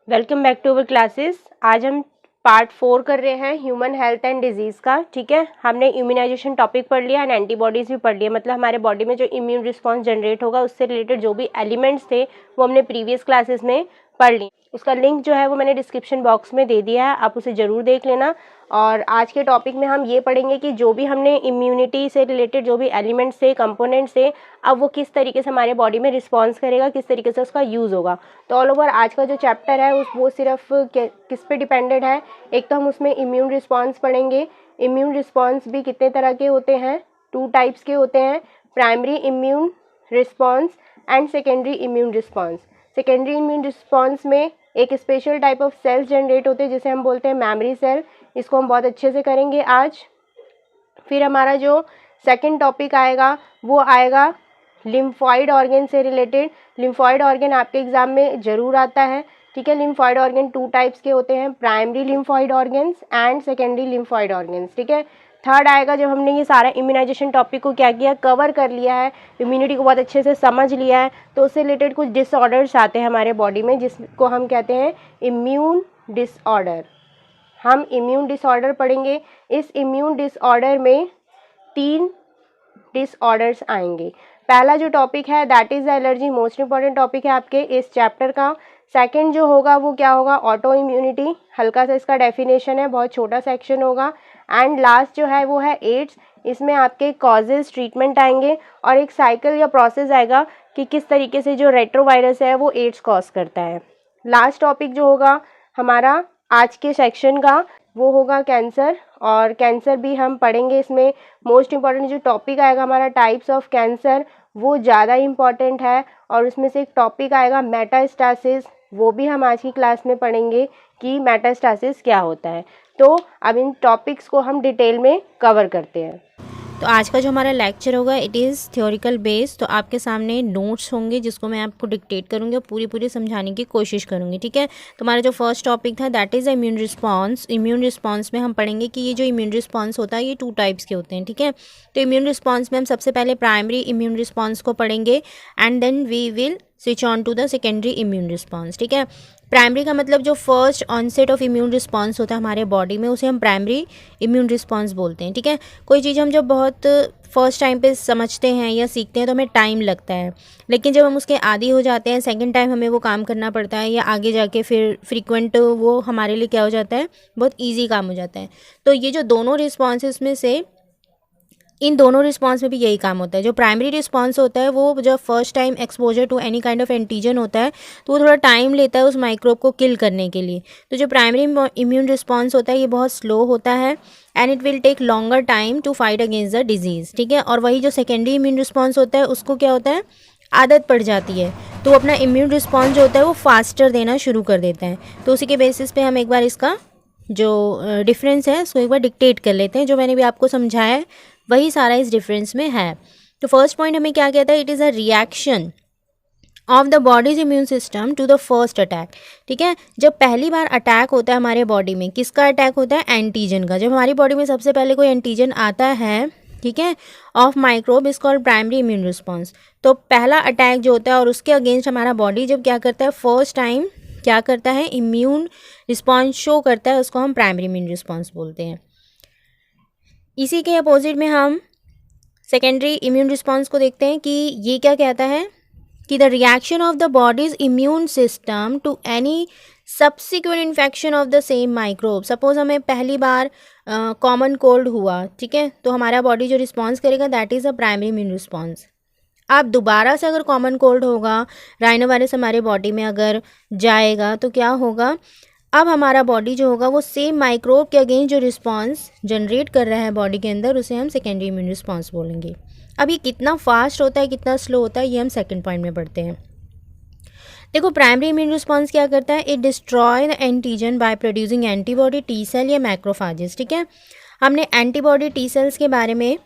Welcome back to our classes. आज हम part 4 कर रहे हैं ह्यूमन हेल्थ एंड डिजीज़ का। ठीक है, हमने इम्यूनाइजेशन टॉपिक पढ़ लिया एंड एंटीबॉडीज़ भी पढ़ लिया। मतलब हमारे बॉडी में जो इम्यून रिस्पॉन्स जनरेट होगा उससे रिलेटेड जो भी एलिमेंट्स थे वो हमने प्रीवियस क्लासेस में पढ़ ली। उसका लिंक जो है वो मैंने डिस्क्रिप्शन बॉक्स में दे दिया है, आप उसे ज़रूर देख लेना। और आज के टॉपिक में हम ये पढ़ेंगे कि जो भी हमने इम्यूनिटी से रिलेटेड जो भी एलिमेंट्स थे, कंपोनेंट्स थे, अब वो किस तरीके से हमारे बॉडी में रिस्पॉन्स करेगा, किस तरीके से उसका यूज़ होगा। तो ऑल ओवर आज का जो चैप्टर है वो सिर्फ किस पे डिपेंडेड है। एक तो हम उसमें इम्यून रिस्पॉन्स पढ़ेंगे। इम्यून रिस्पॉन्स भी कितने तरह के होते हैं, 2 टाइप्स के होते हैं, primary immune response and secondary immune response. Secondary immune response में एक special type of cells generate होते हैं जिसे हम बोलते हैं मेमोरी सेल। इसको हम बहुत अच्छे से करेंगे आज। फिर हमारा जो सेकंड टॉपिक आएगा वो आएगा लिम्फॉइड ऑर्गन से रिलेटेड। लिम्फॉइड ऑर्गन आपके एग्जाम में ज़रूर आता है। ठीक है, लिम्फॉइड ऑर्गन 2 टाइप्स के होते हैं, primary lymphoid organs and secondary lymphoid organs. ठीक है, थर्ड आएगा जब हमने ये सारा इम्यूनाइजेशन टॉपिक को क्या किया, कवर कर लिया है, इम्यूनिटी को बहुत अच्छे से समझ लिया है, तो उससे रिलेटेड कुछ डिसऑर्डर्स आते हैं हमारे बॉडी में जिसको हम कहते हैं इम्यून डिसऑर्डर। हम इम्यून डिसऑर्डर पढ़ेंगे। इस इम्यून डिसऑर्डर में 3 डिसऑर्डर्स आएंगे। पहला जो टॉपिक है that is the allergy, most important topic है आपके इस चैप्टर का। सेकंड जो होगा वो क्या होगा, ऑटो इम्यूनिटी, हल्का सा इसका डेफिनेशन है, बहुत छोटा सेक्शन होगा। एंड लास्ट जो है वो है एड्स। इसमें आपके कॉजेज, ट्रीटमेंट आएंगे और एक साइकिल या प्रोसेस आएगा कि किस तरीके से जो रेट्रोवायरस है वो एड्स कॉज करता है। लास्ट टॉपिक जो होगा हमारा आज के सेक्शन का वो होगा कैंसर, और कैंसर भी हम पढ़ेंगे। इसमें मोस्ट इम्पॉर्टेंट जो टॉपिक आएगा हमारा टाइप्स ऑफ कैंसर, वो ज़्यादा इम्पॉर्टेंट है। और उसमें से एक टॉपिक आएगा मेटास्टासिस, वो भी हम आज की क्लास में पढ़ेंगे कि मेटास्टासिस क्या होता है। तो अब इन टॉपिक्स को हम डिटेल में कवर करते हैं। तो आज का जो हमारा लेक्चर होगा इट इज़ थ्योरिकल बेस्ड। तो आपके सामने नोट्स होंगे जिसको मैं आपको डिक्टेट करूँगी और पूरी समझाने की कोशिश करूँगी। ठीक है, तो हमारा जो फर्स्ट टॉपिक था that is immune response. Immune response में हम पढ़ेंगे कि ये जो इम्यून रिस्पॉन्स होता है ये 2 टाइप्स के होते हैं। ठीक है, तो इम्यून रिस्पॉन्स में हम सबसे पहले प्राइमरी इम्यून रिस्पॉन्स को पढ़ेंगे and then we will switch on to the secondary immune response. ठीक है, प्राइमरी का मतलब जो first onset of immune response होता है हमारे बॉडी में उसे हम प्राइमरी इम्यून रिस्पॉन्स बोलते हैं। ठीक है, कोई चीज़ हम जब बहुत फर्स्ट टाइम पे समझते हैं या सीखते हैं तो हमें टाइम लगता है, लेकिन जब हम उसके आदी हो जाते हैं, सेकंड टाइम हमें वो काम करना पड़ता है या आगे जाके फिर फ्रीक्वेंट वो हमारे लिए क्या हो जाता है, बहुत ईजी काम हो जाता है। तो ये जो दोनों रिस्पॉन्सेस में से इन दोनों रिस्पॉन्स में भी यही काम होता है। जो प्राइमरी रिस्पॉन्स होता है वो जब first time exposure to any kind of antigen होता है तो वो थोड़ा टाइम लेता है उस माइक्रोब को किल करने के लिए। तो जो प्राइमरी इम्यून रिस्पॉन्स होता है ये बहुत स्लो होता है and it will take longer time to fight against the disease. ठीक है, और वही जो सेकेंडरी इम्यून रिस्पॉन्स होता है उसको क्या होता है, आदत पड़ जाती है, तो वो अपना इम्यून रिस्पॉन्स जो होता है वो फास्टर देना शुरू कर देता है। तो उसी के बेसिस पे हम एक बार इसका जो डिफरेंस है उसको एक बार डिक्टेट कर लेते हैं। जो मैंने भी आपको समझाया है वही सारा इस डिफरेंस में है। तो फर्स्ट पॉइंट हमें क्या कहता है, it is a reaction of the body's immune system to the first attack. ठीक है, जब पहली बार अटैक होता है हमारे बॉडी में, किसका अटैक होता है, एंटीजन का। जब हमारी बॉडी में सबसे पहले कोई एंटीजन आता है, ठीक है, of microbe is called primary immune response. तो पहला अटैक जो होता है और उसके अगेंस्ट हमारा बॉडी जब क्या करता है, फर्स्ट टाइम क्या करता है, इम्यून रिस्पॉन्स शो करता है, उसको हम प्राइमरी इम्यून रिस्पॉन्स बोलते हैं। इसी के अपोजिट में हम सेकेंडरी इम्यून रिस्पॉन्स को देखते हैं कि ये क्या कहता है कि the reaction of the body's immune system to any subsequent infection of the same microbe. Suppose हमें पहली बार कॉमन कोल्ड हुआ, ठीक है, तो हमारा बॉडी जो रिस्पॉन्स करेगा that is a primary immune response. अब दोबारा से अगर कॉमन कोल्ड होगा, राइनो वायरस हमारे बॉडी में अगर जाएगा तो क्या होगा, अब हमारा बॉडी जो होगा वो सेम माइक्रोब के अगेंस्ट जो रिस्पॉन्स जनरेट कर रहा है बॉडी के अंदर उसे हम सेकेंडरी इम्यून रिस्पॉन्स बोलेंगे। अब ये कितना फास्ट होता है कितना स्लो होता है ये हम सेकंड पॉइंट में पढ़ते हैं। देखो, प्राइमरी इम्यून रिस्पॉन्स क्या करता है, it destroy the antigen by producing antibody, T cell या मैक्रोफाजेस। ठीक है, हमने एंटीबॉडी टी सेल्स के बारे में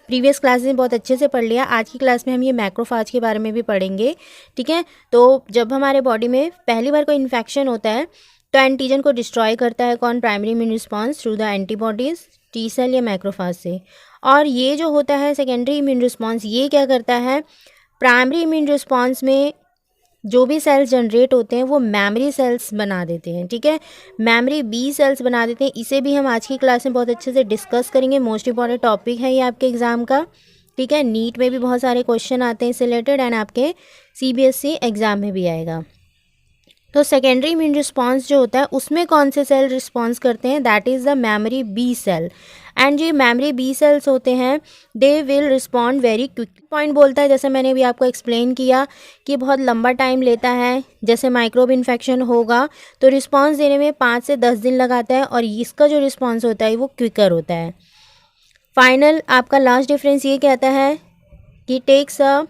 प्रीवियस क्लास में बहुत अच्छे से पढ़ लिया। आज की क्लास में हम ये मैक्रोफाज के बारे में भी पढ़ेंगे। ठीक है, तो जब हमारे बॉडी में पहली बार कोई इन्फेक्शन होता है तो एंटीजन को डिस्ट्रॉय करता है कौन, primary immune response through the antibodies, T cell या मैक्रोफाज से। और ये जो होता है सेकेंडरी इम्यून रिस्पॉन्स, ये क्या करता है, प्राइमरी इम्यून रिस्पॉन्स में जो भी सेल्स जनरेट होते हैं वो मेमोरी सेल्स बना देते हैं, ठीक है, मेमोरी बी सेल्स बना देते हैं। इसे भी हम आज की क्लास में बहुत अच्छे से डिस्कस करेंगे, मोस्ट इंपॉर्टेंट टॉपिक है ये आपके एग्ज़ाम का, ठीक है। नीट में भी बहुत सारे क्वेश्चन आते हैं इससे रिलेटेड एंड आपके CBSE एग्ज़ाम में भी आएगा। तो सेकेंडरी इम्यून रिस्पॉन्स जो होता है उसमें कौन से सेल रिस्पॉन्स करते हैं, that is the memory B cell. And जो मेमोरी बी सेल्स होते हैं they will respond very quick. Point बोलता है, जैसे मैंने भी आपको एक्सप्लेन किया कि बहुत लंबा टाइम लेता है, जैसे माइक्रोब इन्फेक्शन होगा तो रिस्पॉन्स देने में 5 से 10 दिन लगाता है, और इसका जो रिस्पॉन्स होता है वो क्विकर होता है। फाइनल आपका लास्ट डिफरेंस ये कहता है कि takes a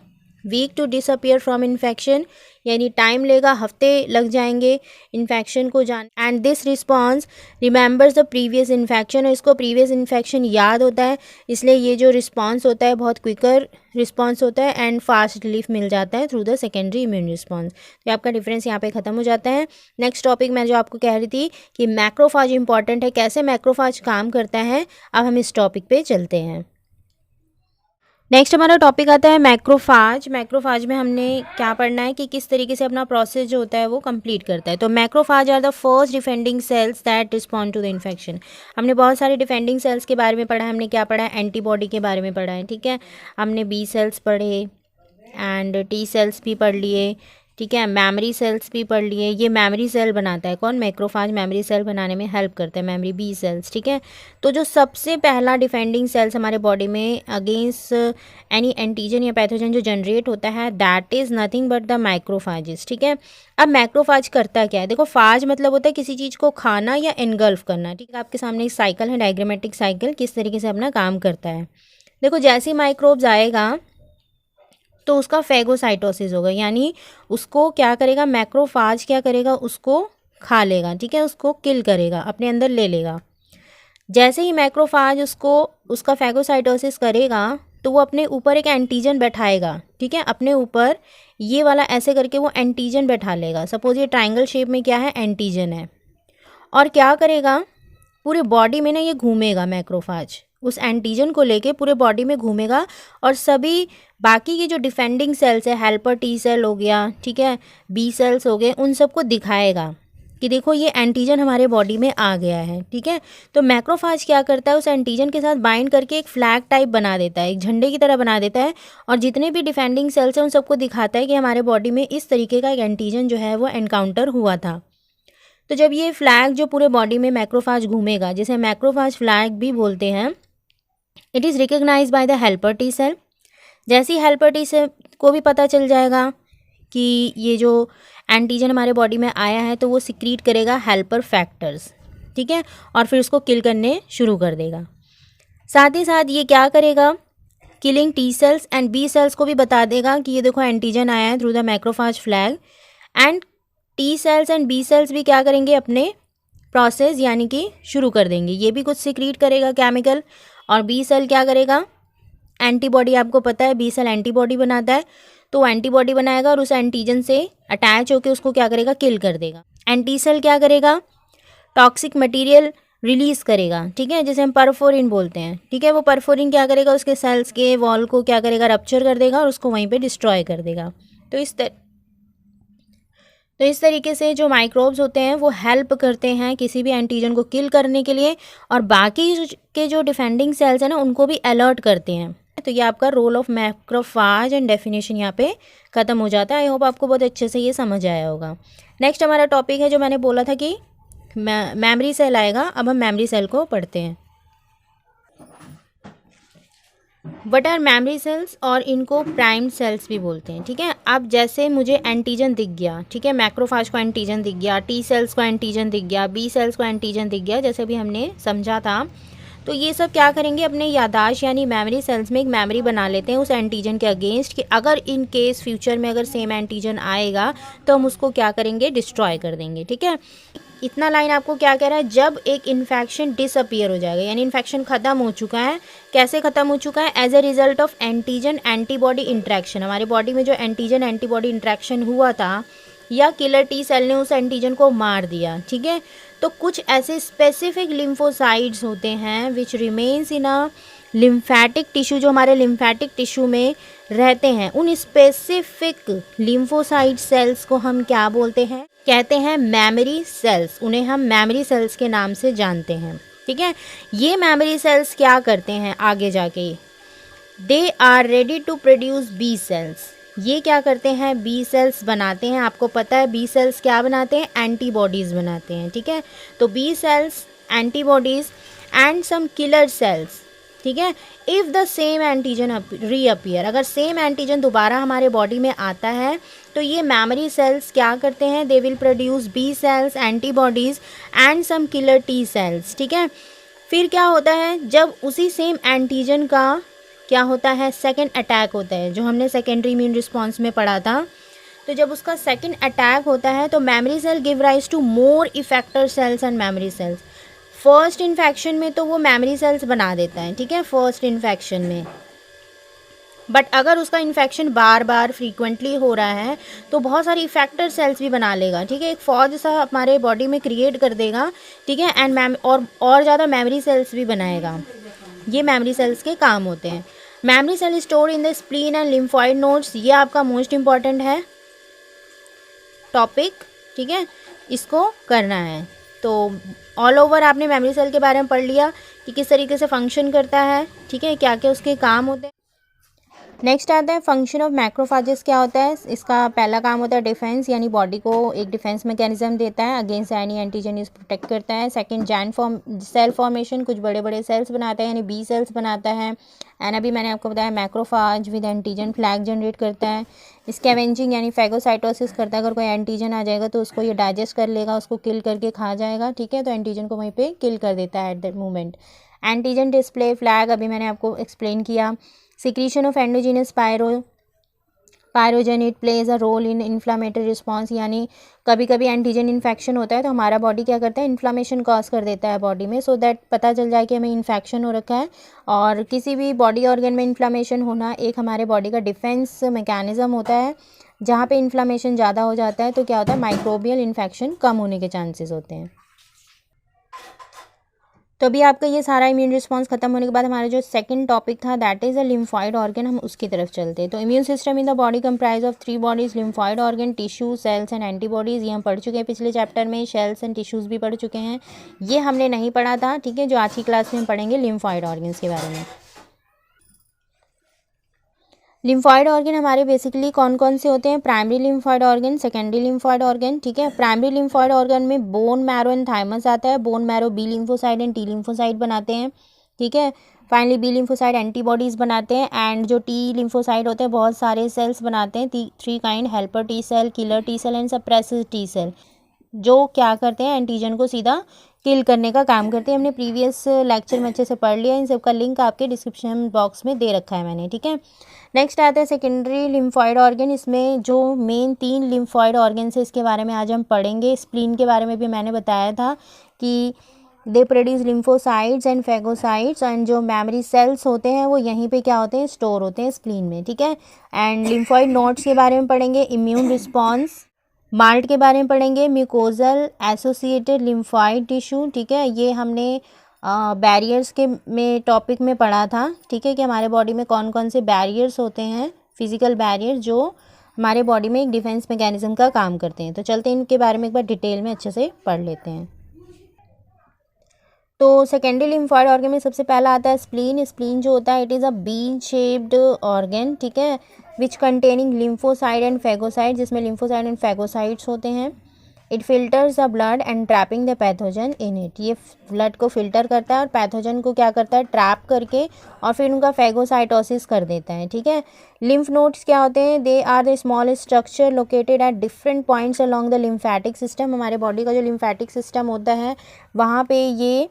week to disappear from infection, यानी टाइम लेगा, हफ्ते लग जाएंगे इन्फेक्शन को जान। And this response remembers the previous infection, और इसको प्रीवियस इन्फेक्शन याद होता है, इसलिए ये जो रिस्पॉन्स होता है बहुत क्विकर रिस्पॉन्स होता है एंड फास्ट रिलीफ मिल जाता है through the secondary immune response. तो आपका डिफरेंस यहाँ पे ख़त्म हो जाता है। नेक्स्ट टॉपिक मैं जो आपको कह रही थी कि मैक्रोफाज इंपॉर्टेंट है, कैसे मैक्रोफाज काम करता है, अब हम इस टॉपिक पे चलते हैं। नेक्स्ट हमारा टॉपिक आता है मैक्रोफाज। मैक्रोफाज में हमने क्या पढ़ना है कि किस तरीके से अपना प्रोसेस जो होता है वो कंप्लीट करता है। तो macrophage are the first defending cells that respond to the infection. हमने बहुत सारे डिफेंडिंग सेल्स के बारे में पढ़ा है, हमने क्या पढ़ा है, एंटीबॉडी के बारे में पढ़ा है, ठीक है, हमने बी सेल्स पढ़े एंड टी सेल्स भी पढ़ लिए, ठीक है, मेमोरी सेल्स भी पढ़ लिए। ये मेमोरी सेल बनाता है कौन, मैक्रोफाज मेमोरी सेल बनाने में हेल्प करता है, मेमोरी बी सेल्स, ठीक है। तो जो सबसे पहला डिफेंडिंग सेल्स हमारे बॉडी में अगेंस्ट एनी एंटीजन या पैथोजन जो जनरेट होता है that is nothing but the macrophages, ठीक है। अब मैक्रोफाज करता क्या है, देखो फाज मतलब होता है किसी चीज़ को खाना या एनगल्फ करना, ठीक है। आपके सामने एक साइकिल है, डायग्रामेटिक साइकिल, किस तरीके से अपना काम करता है। देखो जैसे ही माइक्रोब्स आएगा तो उसका फेगोसाइटोसिस होगा, यानी उसको क्या करेगा, मैक्रोफाज क्या करेगा, उसको खा लेगा, ठीक है, उसको किल करेगा, अपने अंदर ले लेगा। जैसे ही मैक्रोफाज उसको उसका फेगोसाइटोसिस करेगा तो वो अपने ऊपर एक एंटीजन बैठाएगा, ठीक है, अपने ऊपर ये वाला ऐसे करके वो एंटीजन बैठा लेगा। सपोज ये ट्राइंगल शेप में क्या है, एंटीजन है, और क्या करेगा, पूरे बॉडी में ना ये घूमेगा मैक्रोफाज, उस एंटीजन को लेके पूरे बॉडी में घूमेगा, और सभी बाकी की जो डिफेंडिंग सेल्स है, हेल्पर टी सेल हो गया, ठीक है, बी सेल्स हो गए, उन सबको दिखाएगा कि देखो ये एंटीजन हमारे बॉडी में आ गया है, ठीक है। तो मैक्रोफाज क्या करता है, उस एंटीजन के साथ बाइंड करके एक फ्लैग टाइप बना देता है, एक झंडे की तरह बना देता है, और जितने भी डिफेंडिंग सेल्स हैं उन सबको दिखाता है कि हमारे बॉडी में इस तरीके का एक एंटीजन जो है वो एनकाउंटर हुआ था। तो जब ये फ्लैग जो पूरे बॉडी में मैक्रोफाज घूमेगा, जिसे मैक्रोफाज फ्लैग भी बोलते हैं, it is recognise by the helper T cell. जैसे ही हेल्पर टी सेल को भी पता चल जाएगा कि ये जो एंटीजन हमारे बॉडी में आया है तो वो सिक्रीट करेगा हेल्पर फैक्टर्स, ठीक है, और फिर उसको किल करने शुरू कर देगा। साथ ही साथ ये क्या करेगा, killing T cells and B cells को भी बता देगा कि ये देखो एंटीजन आया है through the macrophage flag. And T cells and B cells भी क्या करेंगे, अपने प्रोसेस यानी कि शुरू कर देंगे, ये भी कुछ सिक्रीट करेगा केमिकल। और बी सेल क्या करेगा, एंटीबॉडी, आपको पता है बी सेल एंटीबॉडी बनाता है, तो एंटीबॉडी बनाएगा और उस एंटीजन से अटैच होकर उसको क्या करेगा, किल कर देगा। एंड टी सेल क्या करेगा, टॉक्सिक मटेरियल रिलीज करेगा, ठीक है, जिसे हम परफोरिन बोलते हैं, ठीक है। वो परफोरिन क्या करेगा, उसके सेल्स के वॉल को क्या करेगा, रप्चर कर देगा और उसको वहीं पे डिस्ट्रॉय कर देगा। तो इस तरीके से जो माइक्रोब्स होते हैं वो हेल्प करते हैं किसी भी एंटीजन को किल करने के लिए, और बाकी के जो डिफेंडिंग सेल्स हैं ना उनको भी अलर्ट करते हैं। तो ये आपका role of macrophage and definition यहाँ पे ख़त्म हो जाता है। आई होप आपको बहुत अच्छे से ये समझ आया होगा। नेक्स्ट हमारा टॉपिक है जो मैंने बोला था कि मेमोरी सेल आएगा। अब हम मेमोरी सेल को पढ़ते हैं। वट आर मेमोरी सेल्स, और इनको प्राइम्ड सेल्स भी बोलते हैं, ठीक है। अब जैसे मुझे एंटीजन दिख गया, ठीक है, मैक्रोफाज को एंटीजन दिख गया, टी सेल्स को एंटीजन दिख गया, बी सेल्स को एंटीजन दिख गया, जैसे भी हमने समझा था, तो ये सब क्या करेंगे, अपने यादाश्त यानी मेमोरी सेल्स में एक मेमोरी बना लेते हैं उस एंटीजन के अगेंस्ट कि अगर इन केस फ्यूचर में अगर सेम एंटीजन आएगा तो हम उसको क्या करेंगे, डिस्ट्रॉय कर देंगे, ठीक है। इतना लाइन आपको क्या कह रहा है, जब एक इन्फेक्शन डिसअपियर हो जाएगा, यानी इन्फेक्शन ख़त्म हो चुका है, कैसे ख़त्म हो चुका है, as a result of antigen antibody interaction, हमारे बॉडी में जो एंटीजन एंटीबॉडी इंट्रैक्शन हुआ था या किलर टी सेल ने उस एंटीजन को मार दिया, ठीक है। तो कुछ ऐसे स्पेसिफिक लिम्फोसाइट्स होते हैं which remains in a lymphatic tissue, जो हमारे लिम्फेटिक टिश्यू में रहते हैं, उन स्पेसिफिक लिम्फोसाइट सेल्स को हम क्या बोलते हैं? कहते हैं मेमोरी सेल्स। उन्हें हम मेमोरी सेल्स के नाम से जानते हैं, ठीक है। ये मेमोरी सेल्स क्या करते हैं आगे जाके? They are ready to produce B cells. ये क्या करते हैं? बी सेल्स बनाते हैं। आपको पता है बी सेल्स क्या बनाते हैं? एंटीबॉडीज़ बनाते हैं, ठीक है। तो B cells, antibodies and some killer cells, ठीक है। If the same antigen reappear, अगर सेम एंटीजन दोबारा हमारे बॉडी में आता है तो ये मेमोरी सेल्स क्या करते हैं? They will produce B cells, antibodies and some killer T cells, ठीक है। फिर क्या होता है? जब उसी सेम एंटीजन का क्या होता है? सेकेंड अटैक होता है, जो हमने सेकेंडरी इम्यून रिस्पॉन्स में पढ़ा था। तो जब उसका सेकेंड अटैक होता है तो memory cell give rise to more effector cells and memory cells. First infection में तो वो मेमोरी सेल्स बना देता है, ठीक है, फर्स्ट इन्फेक्शन में। बट अगर उसका इन्फेक्शन बार बार फ्रीक्वेंटली हो रहा है तो बहुत सारी इफेक्टर सेल्स भी बना लेगा, ठीक है, एक फौज सा हमारे बॉडी में क्रिएट कर देगा, ठीक है। एंड और ज़्यादा मेमोरी सेल्स भी बनाएगा। ये मेमोरी सेल्स के काम होते हैं। Memory cell store in the spleen and lymphoid nodes, ये आपका मोस्ट इम्पॉर्टेंट है टॉपिक, ठीक है, इसको करना है। तो ऑल ओवर आपने मेमोरी सेल के बारे में पढ़ लिया कि किस तरीके से फंक्शन करता है, ठीक है, क्या क्या उसके काम होते हैं। नेक्स्ट आता है फंक्शन ऑफ मैक्रोफाजेस। क्या होता है? इसका पहला काम होता है डिफेंस, यानी बॉडी को एक डिफेंस मैकेनिज्म देता है अगेंस्ट एनी एंटीजन, इस प्रोटेक्ट करता है। सेकंड सेल फॉर्मेशन, कुछ बड़े बड़े सेल्स बनाता है, यानी बी सेल्स बनाता है। एंड अभी मैंने आपको बताया macrophage with antigen flag generate करता है। स्कैवेंजिंग यानी फैगोसाइटोसिस करता है, अगर कोई एंटीजन आ जाएगा तो उसको ये डाइजेस्ट कर लेगा, उसको किल करके खा जाएगा, ठीक है, तो एंटीजन को वहीं पे किल कर देता है at that moment. Antigen display flag अभी मैंने आपको एक्सप्लेन किया। Secretion of endogenous pyrogen, it plays a role in inflammatory response, यानी कभी कभी एंटीजन इन्फेक्शन होता है तो हमारा बॉडी क्या करता है? इन्फ्लामेशन कॉज कर देता है बॉडी में, सो दैट पता चल जाए कि हमें इन्फेक्शन हो रखा है। और किसी भी बॉडी ऑर्गन में इन्फ्लामेशन होना एक हमारे बॉडी का डिफेंस मैकेनिज्म होता है। जहाँ पे इन्फ्लामेशन ज़्यादा हो जाता है तो क्या होता है? माइक्रोबियल इन्फेक्शन कम होने के चांसेस होते हैं। तो अभी आपका ये सारा इम्यून रिस्पांस खत्म होने के बाद हमारा जो सेकंड टॉपिक था that is a lymphoid organ, हम उसकी तरफ चलते हैं। तो immune system in the body comprise of 3 bodies, lymphoid organ, tissue, cells and antibodies. ये हम पढ़ चुके हैं पिछले चैप्टर में, सेल्स एंड टिश्यूज़ भी पढ़ चुके हैं, ये हमने नहीं पढ़ा था, ठीक है, जो आज की क्लास में हम पढ़ेंगे लिम्फॉइड ऑर्गन्स के बारे में। लिम्फॉइड ऑर्गन हमारे बेसिकली कौन कौन से होते हैं? Primary lymphoid organ, secondary lymphoid organ, ठीक है। प्राइमरी लिम्फॉइड ऑर्गन में बोन मैरो एंड थाइमस आता है। Bone marrow B lymphocyte and T lymphocyte बनाते हैं, ठीक है। फाइनली बी लिम्फोसाइड एंटीबॉडीज़ बनाते हैं एंड जो टी लिम्फोसाइड होते हैं बहुत सारे सेल्स बनाते हैं, 3 kind, helper T cell, killer T cell and suppressive T cell, जो क्या करते हैं? एंटीजन को सीधा किल करने का काम करते हैं। हमने प्रीवियस लेक्चर में अच्छे से पढ़ लिया, इन सब का लिंक आपके डिस्क्रिप्शन बॉक्स में दे रखा है मैंने, ठीक है। नेक्स्ट आता है सेकेंडरी लिम्फॉइड ऑर्गन। इसमें जो मेन 3 लिम्फॉइड ऑर्गन है इसके बारे में आज हम पढ़ेंगे। स्प्लीन के बारे में भी मैंने बताया था कि they produce lymphocytes and phagocytes, and जो मेमोरी सेल्स होते हैं वो यहीं पे क्या होते हैं? स्टोर होते हैं स्प्लीन में, ठीक है। एंड लिम्फॉइड नोड्स के बारे में पढ़ेंगे, इम्यून रिस्पॉन्स, माल्ट के बारे में पढ़ेंगे, म्यूकोजल एसोसिएटेड लिम्फॉइड टिश्यू, ठीक है, ये हमने बैरियर्स के में टॉपिक में पढ़ा था, ठीक है, कि हमारे बॉडी में कौन कौन से बैरियर्स होते हैं, फिजिकल बैरियर, जो हमारे बॉडी में एक डिफेंस मैकेनिज्म का काम करते हैं। तो चलते हैं इनके बारे में एक बार डिटेल में अच्छे से पढ़ लेते हैं। तो सेकेंडरी लिम्फॉइड ऑर्गन में सबसे पहला आता है स्प्लीन। स्प्लीन जो होता है it is a bean shaped organ, ठीक है, विच कंटेनिंग लिम्फोसाइड एंड फैगोसाइड, जिसमें लिम्फोसाइड एंड फैगोसाइड्स होते हैं। It filters the blood and trapping the pathogen in it, ये ब्लड को फिल्टर करता है और पैथोजन को क्या करता है? ट्रैप करके और फिर उनका फैगोसाइटोसिस कर देता है, ठीक है। लिम्फ नोड्स क्या होते हैं? They are the small structure located at different points along the lymphatic system. हमारे बॉडी का जो लिम्फेटिक सिस्टम होता है वहाँ पे ये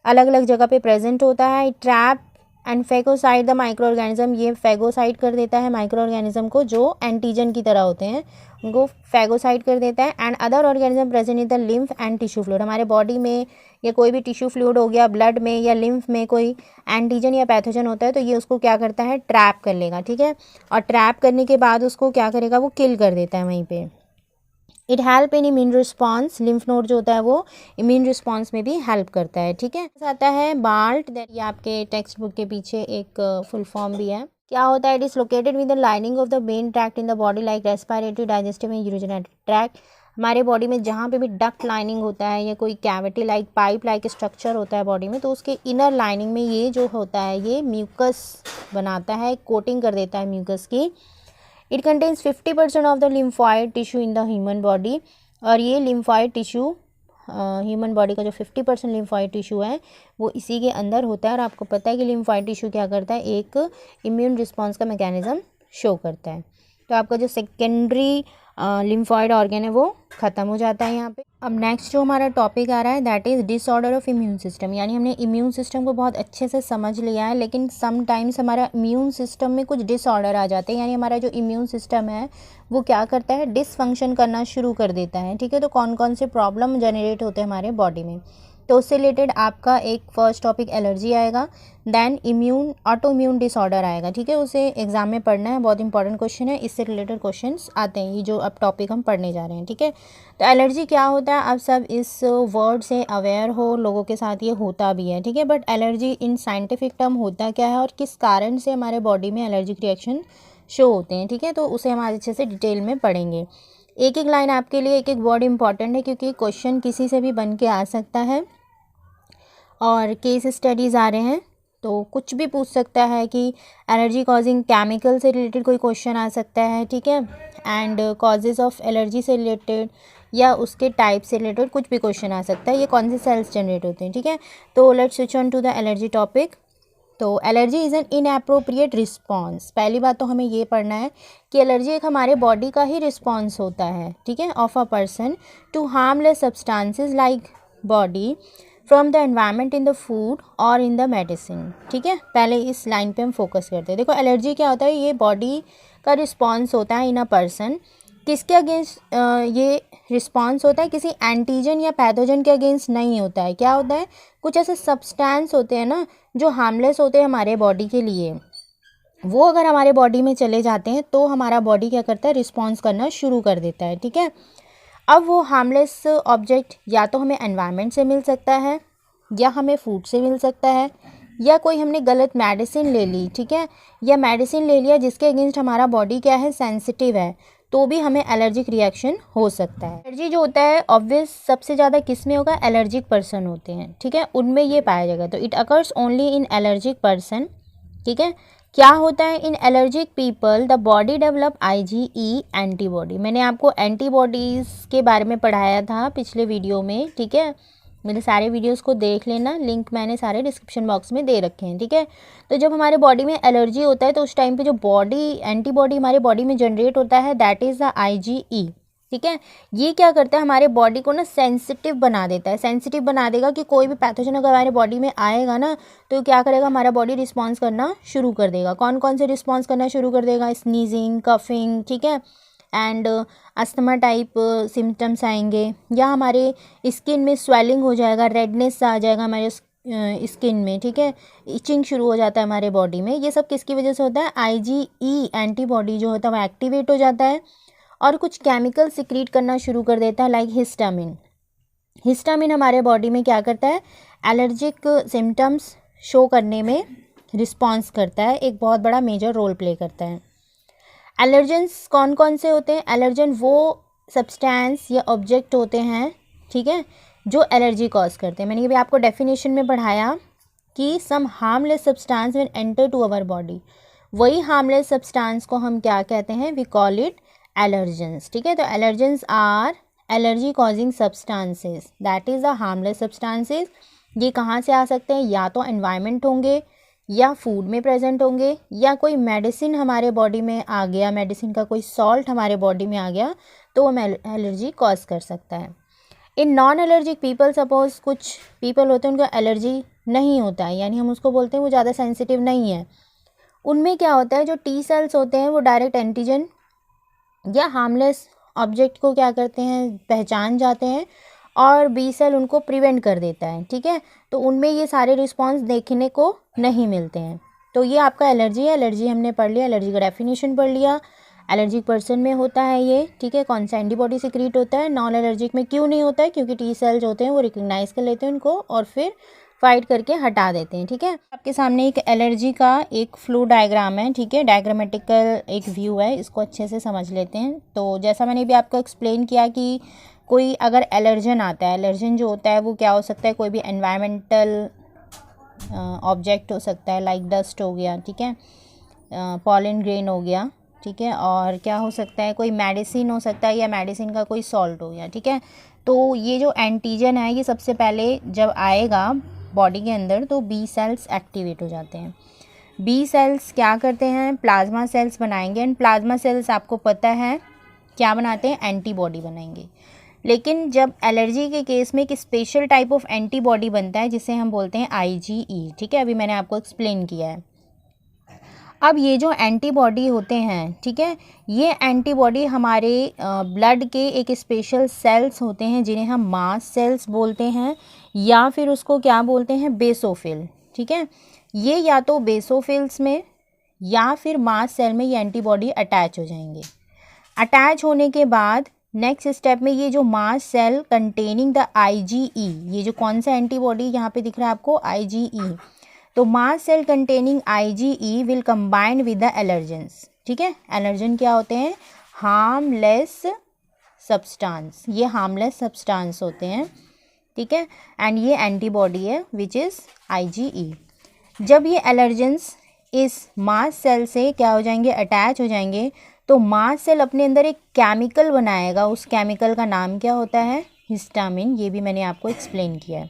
अलग अलग जगह पे प्रेजेंट होता है। Trap and phagocyte the micro organism, ये फैगोसाइट कर देता है माइक्रो ऑर्गेनिज्म को जो एंटीजन की तरह होते हैं, उनको फैगोसाइट कर देता है। And other organism present in the lymph and tissue fluid, हमारे बॉडी में या कोई भी टिश्यू फ्लूइड हो गया, ब्लड में या लिम्फ में कोई एंटीजन या पैथोजन होता है तो ये उसको क्या करता है? ट्रैप कर लेगा, ठीक है, और ट्रैप करने के बाद उसको क्या करेगा? वो किल कर देता है वहीं पे। It help in immune response, lymph node जो होता है वो इम्यून रिस्पॉन्स में भी हेल्प करता है, ठीक है। आता है बाल्ट, ये आपके टेक्स्ट बुक के पीछे एक फुल फॉर्म भी है, क्या होता है, it is located with the lining of the main tract in the body like respiratory, digestive and urinary tract. हमारे बॉडी में जहाँ पे भी डक्ट लाइनिंग होता है या कोई cavity like pipe like structure होता है बॉडी में, तो उसके इनर लाइनिंग में ये जो होता है ये म्यूकस बनाता है, कोटिंग कर देता है म्यूकस की। It contains 50% of the lymphoid tissue in the human body, और ये लिम्फॉइड टिश्यू ह्यूमन बॉडी का जो 50% लिम्फॉइड टिश्यू है वो इसी के अंदर होता है। और आपको पता है कि लिम्फॉइड टिश्यू क्या करता है, एक इम्यून रिस्पॉन्स का मैकेनिज्म शो करता है। तो आपका जो सेकेंडरी लिम्फॉइड ऑर्गन है वो ख़त्म हो जाता है यहाँ पे। अब नेक्स्ट जो हमारा टॉपिक आ रहा है that is disorder of immune system, यानी हमने इम्यून सिस्टम को बहुत अच्छे से समझ लिया है, लेकिन समटाइम्स हमारा इम्यून सिस्टम में कुछ डिसऑर्डर आ जाते हैं, यानी हमारा जो इम्यून सिस्टम है वो क्या करता है, डिसफंक्शन करना शुरू कर देता है। ठीक है, तो कौन कौन से प्रॉब्लम जनरेट होते हैं हमारे बॉडी में, तो उससे रिलेटेड आपका एक फर्स्ट टॉपिक एलर्जी आएगा, then immune auto immune disorder आएगा। ठीक है, उसे एग्जाम में पढ़ना है, बहुत इंपॉर्टेंट क्वेश्चन है, इससे रिलेटेड क्वेश्चंस आते हैं, ये जो अब टॉपिक हम पढ़ने जा रहे हैं। ठीक है, तो एलर्जी क्या होता है, आप सब इस वर्ड से अवेयर हो, लोगों के साथ ये होता भी है। ठीक है, but allergy in scientific term होता क्या है और किस कारण से हमारे बॉडी में एलर्जिक रिएक्शन शो होते हैं। ठीक है, तो उसे हम आज अच्छे से डिटेल में पढ़ेंगे। एक एक लाइन आपके लिए एक एक वर्ड इंपॉर्टेंट है, क्योंकि क्वेश्चन किसी से भी बन के आ सकता है, और केस स्टडीज़ आ रहे हैं तो कुछ भी पूछ सकता है कि एलर्जी कॉजिंग केमिकल से रिलेटेड कोई क्वेश्चन आ सकता है। ठीक है, एंड कॉजेज़ ऑफ एलर्जी से रिलेटेड या उसके टाइप से रिलेटेड कुछ भी क्वेश्चन आ सकता है, ये कौन से सेल्स जनरेट होते हैं। ठीक है, तो let's switch on to the allergy topic. तो allergy is an inappropriate response, पहली बात तो हमें ये पढ़ना है कि एलर्जी एक हमारे बॉडी का ही रिस्पॉन्स होता है। ठीक है, of a person to harmless substances like body from the environment in the food और इन द मेडिसिन। ठीक है, पहले इस लाइन पे हम फोकस करते हैं। देखो एलर्जी क्या होता है, ये बॉडी का रिस्पॉन्स होता है इन अ पर्सन, किसके अगेंस्ट ये रिस्पॉन्स होता है, किसी एंटीजन या पैथोजन के अगेंस्ट नहीं होता है। क्या होता है, कुछ ऐसे सब्सटेंस होते हैं ना जो हार्मलेस होते हैं हमारे बॉडी के लिए, वो अगर हमारे बॉडी में चले जाते हैं तो हमारा बॉडी क्या करता है, रिस्पॉन्स करना शुरू कर देता है। ठीक है, अब वो हार्मलेस ऑब्जेक्ट या तो हमें एनवायरनमेंट से मिल सकता है, या हमें फूड से मिल सकता है, या कोई हमने गलत मेडिसिन ले ली। ठीक है, या मेडिसिन ले लिया जिसके अगेंस्ट हमारा बॉडी क्या है, सेंसिटिव है, तो भी हमें एलर्जिक रिएक्शन हो सकता है। एलर्जी जो होता है ऑब्वियस सबसे ज़्यादा किस में होगा, एलर्जिक पर्सन होते हैं। ठीक है, उनमें ये पाया जाएगा, तो it occurs only in allergic person. ठीक है, क्या होता है, in allergic people the body develop IgE antibody. मैंने आपको एंटीबॉडीज़ के बारे में पढ़ाया था पिछले वीडियो में। ठीक है, मेरे सारे वीडियोस को देख लेना, लिंक मैंने सारे डिस्क्रिप्शन बॉक्स में दे रखे हैं। ठीक है, तो जब हमारे बॉडी में एलर्जी होता है तो उस टाइम पे जो बॉडी एंटीबॉडी हमारे बॉडी में जनरेट होता है दैट इज़ द IgE। ठीक है, ये क्या करता है, हमारे बॉडी को ना सेंसिटिव बना देता है, सेंसिटिव बना देगा कि कोई भी पैथोजन अगर हमारे बॉडी में आएगा ना तो क्या करेगा, हमारा बॉडी रिस्पॉन्स करना शुरू कर देगा। कौन कौन से रिस्पॉन्स करना शुरू कर देगा, स्नीजिंग, कफिंग, ठीक है, एंड अस्थमा टाइप सिम्टम्स आएंगे, या हमारे स्किन में स्वेलिंग हो जाएगा, रेडनेस आ जाएगा हमारे स्किन में। ठीक है, इचिंग शुरू हो जाता है हमारे बॉडी में। ये सब किसकी वजह से होता है, IgE एंटीबॉडी जो होता है वो एक्टिवेट हो जाता है और कुछ केमिकल सिक्रीट करना शुरू कर देता है लाइक हिस्टामिन। हिस्टामिन हमारे बॉडी में क्या करता है, एलर्जिक सिम्टम्स शो करने में रिस्पॉन्स करता है, एक बहुत बड़ा मेजर रोल प्ले करता है। एलर्जेंस कौन कौन से होते हैं, एलर्जन वो सब्सटेंस या ऑब्जेक्ट होते हैं, ठीक है, जो एलर्जी कॉज करते हैं। मैंने भी आपको डेफिनेशन में पढ़ाया कि some harmless substance when enter to our body, वही हार्मलेस सब्सटेंस को हम क्या कहते हैं, वी कॉल इट एलर्जेंस। ठीक है, तो allergens are allergy causing substances that is the harmless substances. ये कहाँ से आ सकते हैं, या तो एनवायरनमेंट होंगे, या फूड में प्रेजेंट होंगे, या कोई मेडिसिन हमारे बॉडी में आ गया, मेडिसिन का कोई सॉल्ट हमारे बॉडी में आ गया तो वो एलर्जी कॉज कर सकता है। In non allergic people, suppose कुछ पीपल होते हैं उनको एलर्जी नहीं होता है, यानी हम उसको बोलते हैं वो ज़्यादा सेंसिटिव नहीं है, उनमें क्या होता है, जो टी सेल्स होते हैं वो डायरेक्ट एंटीजन या हार्मलेस ऑब्जेक्ट को क्या करते हैं, पहचान जाते हैं, और बी सेल उनको प्रिवेंट कर देता है। ठीक है, तो उनमें ये सारे रिस्पॉन्स देखने को नहीं मिलते हैं। तो ये आपका एलर्जी है, एलर्जी हमने पढ़ लिया, एलर्जी का डेफिनेशन पढ़ लिया, एलर्जिक पर्सन में होता है ये। ठीक है, कौन सा एंटीबॉडी सिक्रीट होता है, नॉन एलर्जिक में क्यों नहीं होता है, क्योंकि टी सेल्स होते हैं वो रिकग्नाइज कर लेते हैं उनको और फिर फाइट करके हटा देते हैं। ठीक है, आपके सामने एक एलर्जी का एक फ्लो डायग्राम है। ठीक है, डायग्रामेटिकल एक व्यू है, इसको अच्छे से समझ लेते हैं। तो जैसा मैंने भी आपको एक्सप्लेन किया कि कोई अगर एलर्जन आता है, एलर्जन जो होता है वो क्या हो सकता है, कोई भी एनवायरमेंटल ऑब्जेक्ट हो सकता है, लाइक डस्ट हो गया, ठीक है, पॉलन ग्रेन हो गया, ठीक है, और क्या हो सकता है, कोई मेडिसिन हो सकता है या मेडिसिन का कोई सॉल्ट हो गया। ठीक है, तो ये जो एंटीजन है ये सबसे पहले जब आएगा बॉडी के अंदर तो बी सेल्स एक्टिवेट हो जाते हैं। बी सेल्स क्या करते हैं, प्लाज्मा सेल्स बनाएंगे, एंड प्लाज्मा सेल्स आपको पता है क्या बनाते हैं, एंटीबॉडी बनाएंगे। लेकिन जब एलर्जी के केस में एक स्पेशल टाइप ऑफ एंटीबॉडी बनता है जिसे हम बोलते हैं IgE। ठीक है, अभी मैंने आपको एक्सप्लेन किया है। अब ये जो एंटीबॉडी होते हैं, ठीक है, ये एंटीबॉडी हमारे ब्लड के एक स्पेशल सेल्स होते हैं जिन्हें हम मास्ट सेल्स बोलते हैं, या फिर उसको क्या बोलते हैं, बेसोफिल। ठीक है, ये या तो बेसोफिल्स में या फिर मास्ट सेल में ये एंटीबॉडी अटैच हो जाएंगे। अटैच होने के बाद नेक्स्ट स्टेप में ये जो mast cell containing the IgE, ये जो कौन सा एंटीबॉडी यहाँ पे दिख रहा है आपको, IgE, तो mast cell containing IgE will combined with the allergens. ठीक है, एलर्जन क्या होते हैं, हार्मलेस सब्सटेंस, ये हार्मलेस सब्सटेंस होते हैं। ठीक है, एंड ये एंटीबॉडी है विच इज़ IgE। जब ये एलर्जेंस इस मास्ट सेल से क्या हो जाएंगे, अटैच हो जाएंगे, तो मास्ट सेल अपने अंदर एक केमिकल बनाएगा। उस केमिकल का नाम क्या होता है, हिस्टामिन। ये भी मैंने आपको एक्सप्लेन किया है।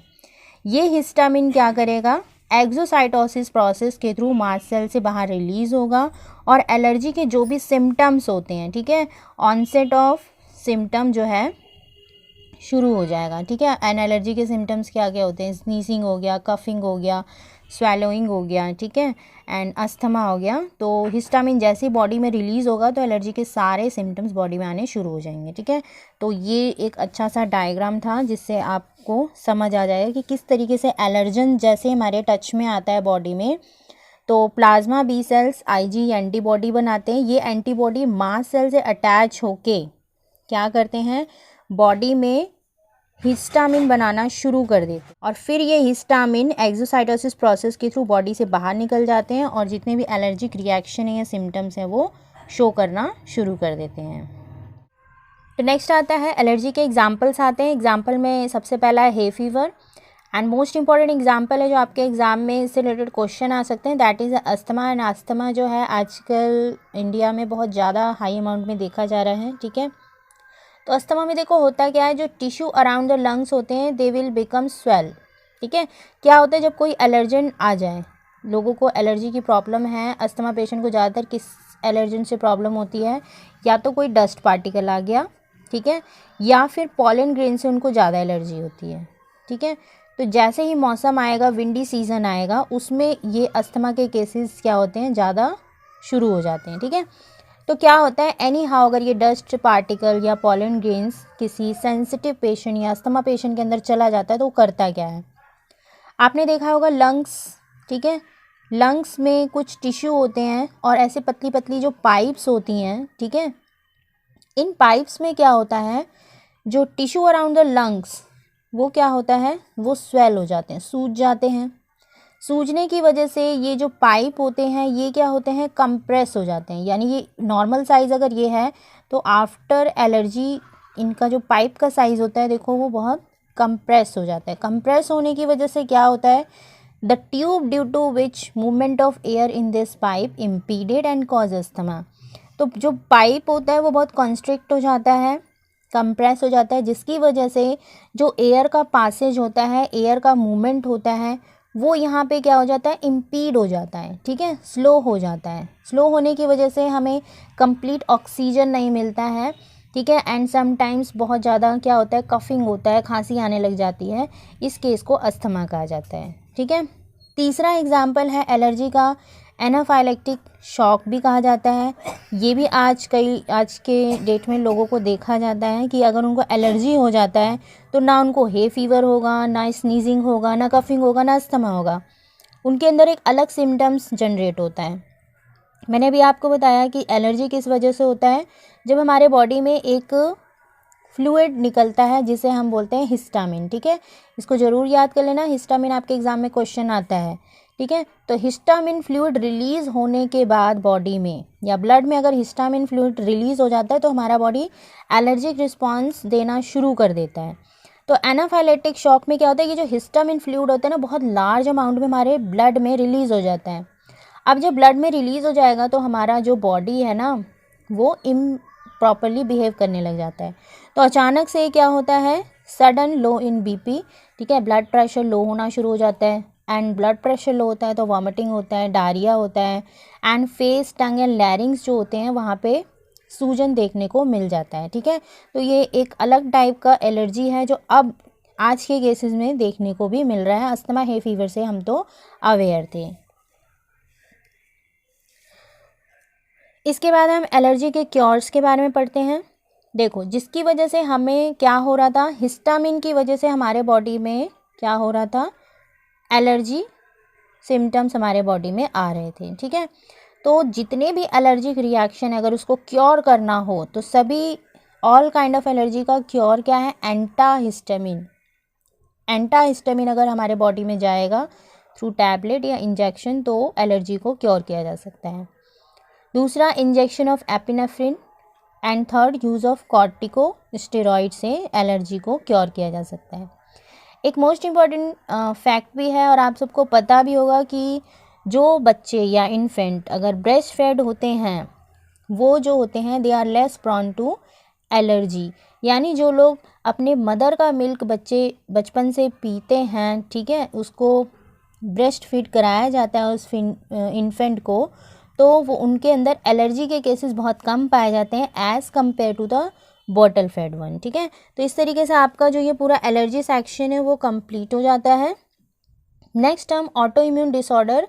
ये हिस्टामिन क्या करेगा, एक्सोसाइटोसिस प्रोसेस के थ्रू मास्ट सेल से बाहर रिलीज़ होगा और एलर्जी के जो भी सिम्टम्स होते हैं, ठीक है, ऑनसेट ऑफ सिम्टम जो है शुरू हो जाएगा। ठीक है, एंड एलर्जी के सिम्टम्स क्या क्या होते हैं, स्नीजिंग हो गया, कफिंग हो गया, स्वेलोइंग हो गया, ठीक है, एंड अस्थमा हो गया। तो हिस्टामिन जैसे बॉडी में रिलीज़ होगा तो एलर्जी के सारे सिम्टम्स बॉडी में आने शुरू हो जाएंगे। ठीक है, तो ये एक अच्छा सा डायग्राम था जिससे आपको समझ आ जाएगा कि किस तरीके से एलर्जन जैसे हमारे टच में आता है बॉडी में, तो plasma B cells IgE antibody बनाते हैं। ये एंटीबॉडी मास्ट सेल से अटैच होके क्या करते हैं, बॉडी में हिस्टामिन बनाना शुरू कर देते हैं, और फिर ये हिस्टामिन एक्सोसाइटोसिस प्रोसेस के थ्रू बॉडी से बाहर निकल जाते हैं और जितने भी एलर्जिक रिएक्शन है या सिम्टम्स हैं वो शो करना शुरू कर देते हैं। तो नेक्स्ट आता है एलर्जी के एग्जाम्पल्स आते हैं। एग्जाम्पल में सबसे पहला है hay fever, and most important example है जो आपके एग्जाम में इससे रिलेटेड क्वेश्चन आ सकते हैं, that is asthma. And asthma जो है आजकल इंडिया में बहुत ज़्यादा हाई अमाउंट में देखा जा रहा है। ठीक है, तो अस्थमा में देखो होता क्या है, जो टिश्यू अराउंड द लंग्स होते हैं दे विल बिकम स्वेल। ठीक है, क्या होता है जब कोई एलर्जन आ जाए, लोगों को एलर्जी की प्रॉब्लम है, अस्थमा पेशेंट को ज़्यादातर किस एलर्जन से प्रॉब्लम होती है, या तो कोई डस्ट पार्टिकल आ गया, ठीक है, या फिर पॉलन ग्रेन से उनको ज़्यादा एलर्जी होती है। ठीक है, तो जैसे ही मौसम आएगा, विंडी सीजन आएगा, उसमें ये अस्थमा के केसेस क्या होते हैं, ज़्यादा शुरू हो जाते हैं। ठीक है, तो क्या होता है, एनी हाउ अगर ये डस्ट पार्टिकल या पॉलन ग्रेन्स किसी सेंसिटिव पेशेंट या अस्थमा पेशेंट के अंदर चला जाता है तो वो करता क्या है, आपने देखा होगा लंग्स। ठीक है, लंग्स में कुछ टिश्यू होते हैं और ऐसे पतली पतली जो पाइप्स होती हैं, ठीक है, इन पाइप्स में क्या होता है, जो टिश्यू अराउंड द लंग्स वो क्या होता है, वो स्वेल हो जाते हैं, सूज जाते हैं। सूजने की वजह से ये जो पाइप होते हैं ये क्या होते हैं, कंप्रेस हो जाते हैं। यानी ये नॉर्मल साइज़ अगर ये है तो आफ्टर एलर्जी इनका जो पाइप का साइज़ होता है देखो वो बहुत कंप्रेस हो जाता है। कंप्रेस होने की वजह से क्या होता है, the tube due to which movement of air in this pipe impeded and cause asthma. तो जो पाइप होता है वो बहुत कॉन्स्ट्रिक्ट हो जाता है, कंप्रेस हो जाता है, जिसकी वजह से जो एयर का पासेज होता है, एयर का मूवमेंट होता है, वो यहाँ पे क्या हो जाता है, इम्पीड हो जाता है। ठीक है, स्लो हो जाता है। स्लो होने की वजह से हमें कंप्लीट ऑक्सीजन नहीं मिलता है। ठीक है, एंड समटाइम्स बहुत ज़्यादा क्या होता है, कफिंग होता है, खांसी आने लग जाती है। इस केस को अस्थमा कहा जाता है। ठीक है, तीसरा एग्जाम्पल है एलर्जी का एनाफाइलेक्टिक शॉक भी कहा जाता है। ये भी आज के डेट में लोगों को देखा जाता है कि अगर उनको एलर्जी हो जाता है तो ना उनको हे फीवर होगा, ना स्नीजिंग होगा, ना कफिंग होगा, ना अस्थमा होगा, उनके अंदर एक अलग सिम्टम्स जनरेट होता है। मैंने भी आपको बताया कि एलर्जी किस वजह से होता है, जब हमारे बॉडी में एक फ्लूइड निकलता है जिसे हम बोलते हैं हिस्टामिन, ठीक है। इसको ज़रूर याद कर लेना, हिस्टामिन आपके एग्जाम में क्वेश्चन आता है, ठीक है। तो हिस्टामिन फ्लूइड रिलीज़ होने के बाद बॉडी में या ब्लड में अगर हिस्टामिन फ्लूइड रिलीज़ हो जाता है तो हमारा बॉडी एलर्जिक रिस्पॉन्स देना शुरू कर देता है। तो एनाफाइलेटिक शॉक में क्या होता है कि जो हिस्टामिन फ्लूइड होता है ना, बहुत लार्ज अमाउंट में हमारे ब्लड में रिलीज़ हो जाता है। अब जब ब्लड में रिलीज़ हो जाएगा तो हमारा जो बॉडी है ना वो प्रॉपरली बिहेव करने लग जाता है। तो अचानक से क्या होता है, सडन लो इन बीपी, ठीक है, ब्लड प्रेशर लो होना शुरू हो जाता है। एंड ब्लड प्रेशर लो होता है तो वॉमिटिंग होता है, डायरिया होता है, एंड फेस, टंग एंड लैरिंग्स जो होते हैं वहाँ पे सूजन देखने को मिल जाता है, ठीक है। तो ये एक अलग टाइप का एलर्जी है जो अब आज के केसेस में देखने को भी मिल रहा है। अस्थमा है फीवर से हम तो अवेयर थे। इसके बाद हम एलर्जी के क्योर्स के बारे में पढ़ते हैं। देखो, जिसकी वजह से हमें क्या हो रहा था, हिस्टामिन की वजह से हमारे बॉडी में क्या हो रहा था, एलर्जी सिम्टम्स हमारे बॉडी में आ रहे थे, ठीक है। तो जितने भी एलर्जिक रिएक्शन है अगर उसको क्योर करना हो तो सभी ऑल काइंड ऑफ एलर्जी का क्योर क्या है, एंटाहिस्टामिन। एंटाहिस्टामिन अगर हमारे बॉडी में जाएगा थ्रू टैबलेट या इंजेक्शन तो एलर्जी को क्योर किया जा सकता है। दूसरा, injection of epinephrine. And third, use of corticosteroid से एलर्जी को क्योर किया जा सकता है। एक मोस्ट इम्पॉर्टेंट फैक्ट भी है और आप सबको पता भी होगा कि जो बच्चे या इन्फेंट अगर ब्रेस्ट फेड होते हैं वो जो होते हैं they are less prone to allergy. यानी जो लोग अपने मदर का मिल्क बच्चे बचपन से पीते हैं, ठीक है, उसको ब्रेस्ट फीड कराया जाता है उस इन्फेंट को, तो वो उनके अंदर एलर्जी के केसेस बहुत कम पाए जाते हैं as compare to the bottle fed one, ठीक है। तो इस तरीके से आपका जो ये पूरा एलर्जी सेक्शन है वो कंप्लीट हो जाता है। नेक्स्ट हम ऑटो इम्यून डिसऑर्डर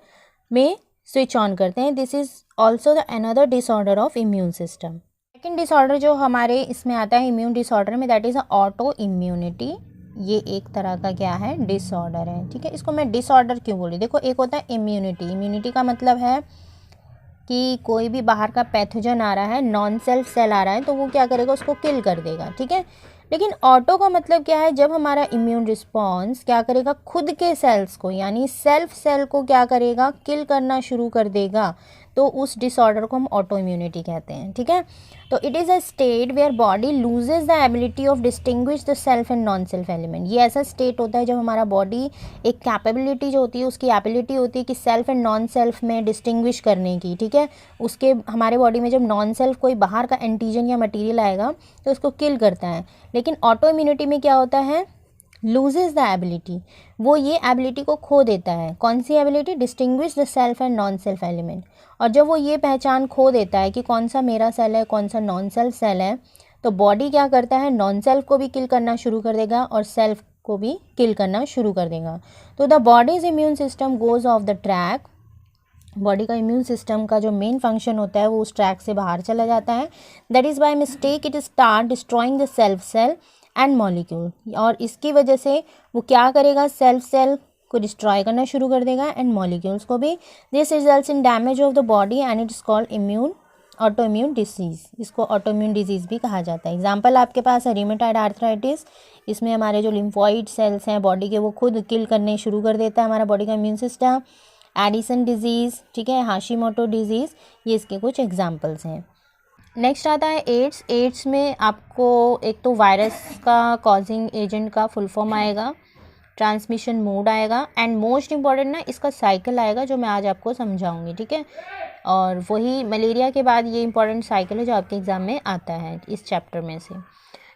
में स्विच ऑन करते हैं। This is also the another disorder of immune system. Second disorder जो हमारे इसमें आता है इम्यून डिसऑर्डर में, दैट इज़ ऑटो इम्यूनिटी। ये एक तरह का क्या है, डिसऑर्डर है, ठीक है। इसको मैं डिसऑर्डर क्यों बोली, देखो, एक होता है इम्यूनिटी। इम्यूनिटी का मतलब है कि कोई भी बाहर का पैथोजन आ रहा है, नॉन सेल्फ सेल आ रहा है, तो वो क्या करेगा, उसको किल कर देगा, ठीक है। लेकिन ऑटो का मतलब क्या है, जब हमारा इम्यून रिस्पॉन्स क्या करेगा, खुद के सेल्स को यानी सेल्फ सेल को क्या करेगा, किल करना शुरू कर देगा, तो उस डिसऑर्डर को हम ऑटो इम्यूनिटी कहते हैं, ठीक है। तो it is a state where body loses the ability of distinguish the self and non self element. ये ऐसा स्टेट होता है जब हमारा बॉडी एक कैपेबिलिटी जो होती है, उसकी एबिलिटी होती है कि सेल्फ एंड नॉन सेल्फ में डिस्टिंग्विश करने की, ठीक है। उसके हमारे बॉडी में जब नॉन सेल्फ कोई बाहर का एंटीजन या मटीरियल आएगा तो उसको किल करता है। लेकिन ऑटो इम्यूनिटी में क्या होता है, लूजेज द एबिलिटी, वो ये एबिलिटी को खो देता है। कौन सी ability, distinguish the self and non self element. और जब वो ये पहचान खो देता है कि कौन सा मेरा सेल है कौन सा नॉन सेल्फ सेल है, तो बॉडी क्या करता है, नॉन सेल्फ को भी किल करना शुरू कर देगा और सेल्फ को भी किल करना शुरू कर देगा। तो the body's immune system goes off the track. Body का इम्यून सिस्टम का जो मेन फंक्शन होता है वो उस ट्रैक से बाहर चला जाता है। That is by mistake it start destroying the self cell and molecule. और इसकी वजह से वो क्या करेगा, सेल्फ सेल को डिस्ट्रॉय करना शुरू कर देगा एंड मॉलिक्यूल्स को भी। This results in damage of the body and it is called auto immune disease. इसको ऑटो इम्यून डिजीज़ भी कहा जाता है। एग्जाम्पल आपके पास है रिमेटॉइड आर्थराइटिस। इसमें हमारे जो लिम्फॉइड सेल्स हैं बॉडी के वो खुद किल करने शुरू कर देता है हमारा बॉडी का इम्यून सिस्टम। एडिसन डिजीज़, ठीक है, हाशिमोटो डिजीज़, ये इसके कुछ एग्जाम्पल्स हैं। नेक्स्ट आता है एड्स। एड्स में आपको एक तो वायरस का कॉजिंग एजेंट का फुल फॉर्म आएगा, ट्रांसमिशन मोड आएगा एंड मोस्ट इम्पॉर्टेंट ना इसका साइकिल आएगा जो मैं आज आपको समझाऊंगी, ठीक है। और वही मलेरिया के बाद ये इंपॉर्टेंट साइकिल है जो आपके एग्जाम में आता है इस चैप्टर में से।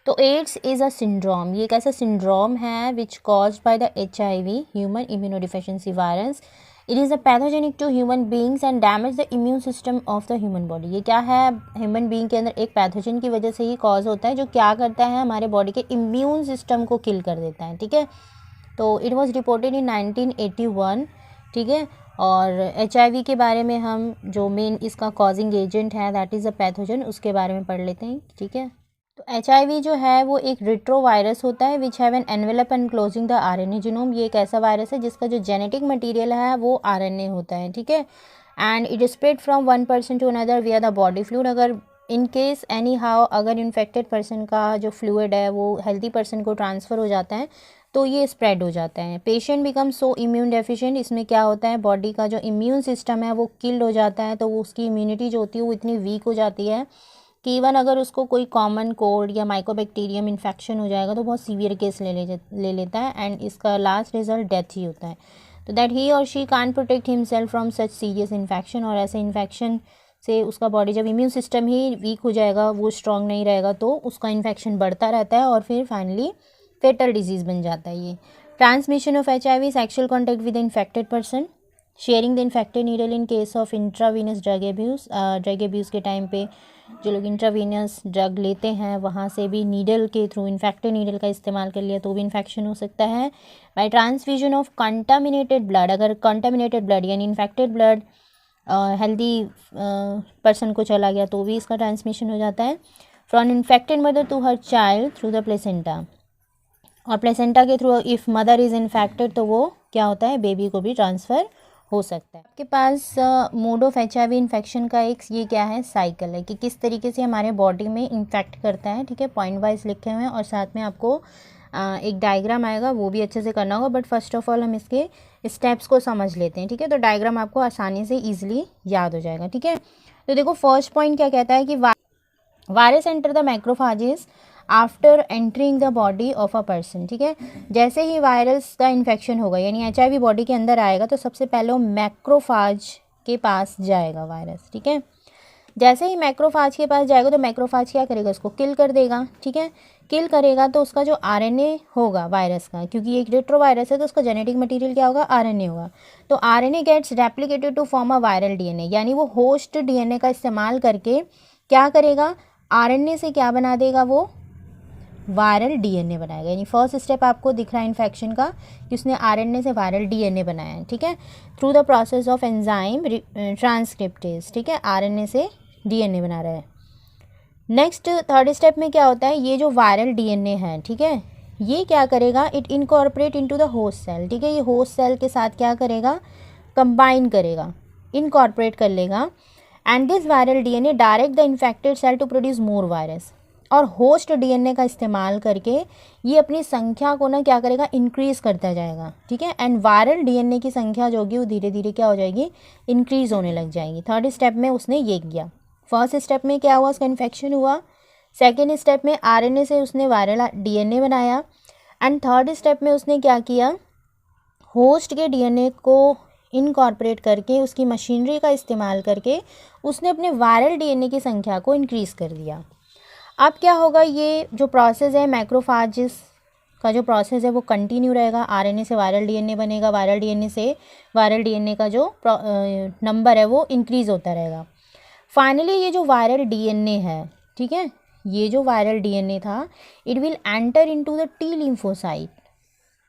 तो एड्स इज़ अ सिंड्रोम, ये एक ऐसा सिंड्रोम है which caused by the HIV, human immunodeficiency virus. It is a pathogenic to human beings and damage the immune system of the human body. ये क्या है, ह्यूमन बींग के अंदर एक पैथोजन की वजह से ही कॉज होता है जो क्या करता है, हमारे बॉडी के इम्यून सिस्टम को किल कर देता है, ठीक है। तो इट वॉज रिपोर्टेड इन 1981, ठीक है। और HIV के बारे में हम जो मेन इसका कॉजिंग एजेंट है दैट इज़ अ पैथोजन, उसके बारे में पढ़ लेते हैं, ठीक है। तो HIV जो है वो एक रिट्रोवायरस होता है which have an envelope enclosing the RNA genome. ये एक ऐसा वायरस है जिसका जो जेनेटिक मटेरियल है वो RNA होता है, ठीक है। And it spread from one person to another via the body fluid. अगर इन केस एनी हाउ अगर इन्फेक्टेड पर्सन का जो फ्लूइड है वो हेल्दी पर्सन को ट्रांसफ़र हो जाता है तो ये स्प्रेड हो जाता है। Patient become so immune deficient, इसमें क्या होता है बॉडी का जो इम्यून सिस्टम है वो किल्ड हो जाता है, तो वो उसकी इम्यूनिटी जो होती है वो इतनी वीक हो जाती है कि इवन अगर उसको कोई कॉमन कोल्ड या माइकोबैक्टीरियम इन्फेक्शन हो जाएगा तो बहुत सीवियर केस ले लेता है एंड इसका लास्ट रिजल्ट डेथ ही होता है। तो दैट ही और she can't protect himself from such serious infection, और ऐसे इन्फेक्शन से उसका बॉडी जब इम्यून सिस्टम ही वीक हो जाएगा, वो स्ट्रॉन्ग नहीं रहेगा, तो उसका इन्फेक्शन बढ़ता रहता है और फिर फाइनली फेटल डिजीज़ बन जाता है ये। Transmission of HIV, sexual contact with infected person, sharing the infected needle in case of intravenous drug abuse के टाइम पे जो लोग इंट्रावीनस ड्रग लेते हैं वहाँ से भी नीडल के थ्रू इन्फेक्टेड नीडल का इस्तेमाल कर लिया तो भी इन्फेक्शन हो सकता है। By transfusion of contaminated blood, अगर कंटामिनेटेड ब्लड यानी इन्फेक्टेड ब्लड हेल्दी पर्सन को चला गया तो भी इसका ट्रांसमिशन हो जाता है। From infected mother to her child through the placenta, और प्लेसेंटा के through if mother is infected तो वो क्या होता है बेबी को भी ट्रांसफ़र हो सकता है। आपके पास मोड ऑफ HIV इन्फेक्शन का एक ये क्या है साइकिल है कि किस तरीके से हमारे बॉडी में इन्फेक्ट करता है, ठीक है, पॉइंट वाइज लिखे हुए हैं और साथ में आपको एक डायग्राम आएगा वो भी अच्छे से करना होगा, बट फर्स्ट ऑफ ऑल हम इसके स्टेप्स को समझ लेते हैं, ठीक है, तो डायग्राम आपको आसानी से ईजिली याद हो जाएगा, ठीक है। तो देखो फर्स्ट पॉइंट क्या कहता है कि virus enter the macrophages after entering the body of a person, ठीक है। जैसे ही वायरस का इन्फेक्शन होगा यानी HIV बॉडी के अंदर आएगा तो सबसे पहले वो मैक्रोफाज के पास जाएगा वायरस, ठीक है। जैसे ही मैक्रोफाज के पास जाएगा तो मैक्रोफाज क्या करेगा, उसको किल कर देगा, ठीक है। किल करेगा तो उसका जो RNA होगा वायरस का, क्योंकि ये एक रेट्रोवायरस है तो उसका जेनेटिक मटेरियल क्या होगा, RNA होगा, तो RNA gets replicated to form a viral DNA, यानी वो होस्ट DNA का इस्तेमाल करके क्या करेगा, RNA से क्या बना देगा, वो वायरल DNA बनाएगा। यानी फर्स्ट स्टेप आपको दिख रहा है इन्फेक्शन का कि उसने RNA से वायरल DNA बनाया है, ठीक है, through the process of enzyme transcriptase, ठीक है, RNA से DNA बना रहा है। नेक्स्ट थर्ड स्टेप में क्या होता है, ये जो वायरल DNA है, ठीक है, ये क्या करेगा, it incorporate into the host cell, ठीक है, ये होस्ट सेल के साथ क्या करेगा, कंबाइन करेगा, इनकॉर्पोरेट कर लेगा, and this viral DNA direct the infected cell to produce more virus, और होस्ट DNA का इस्तेमाल करके ये अपनी संख्या को ना क्या करेगा, इंक्रीज़ करता जाएगा, ठीक है, एंड वायरल DNA की संख्या जो होगी वो धीरे धीरे क्या हो जाएगी, इंक्रीज़ होने लग जाएगी। थर्ड स्टेप में उसने ये किया, फर्स्ट स्टेप में क्या हुआ, उसका इन्फेक्शन हुआ, सेकेंड स्टेप में RNA से उसने वायरल DNA बनाया, एंड थर्ड स्टेप में उसने क्या किया, होस्ट के DNA को इनकॉर्पोरेट करके उसकी मशीनरी का इस्तेमाल करके उसने अपने वायरल DNA की संख्या को इंक्रीज़ कर दिया। अब क्या होगा, ये जो प्रोसेस है मैक्रोफाजेस का जो प्रोसेस है वो कंटिन्यू रहेगा, RNA से वायरल DNA बनेगा, वायरल DNA से वायरल DNA का जो नंबर है वो इंक्रीज़ होता रहेगा। फाइनली ये जो वायरल DNA है, ठीक है, ये जो वायरल DNA था it will enter into the T lymphocyte,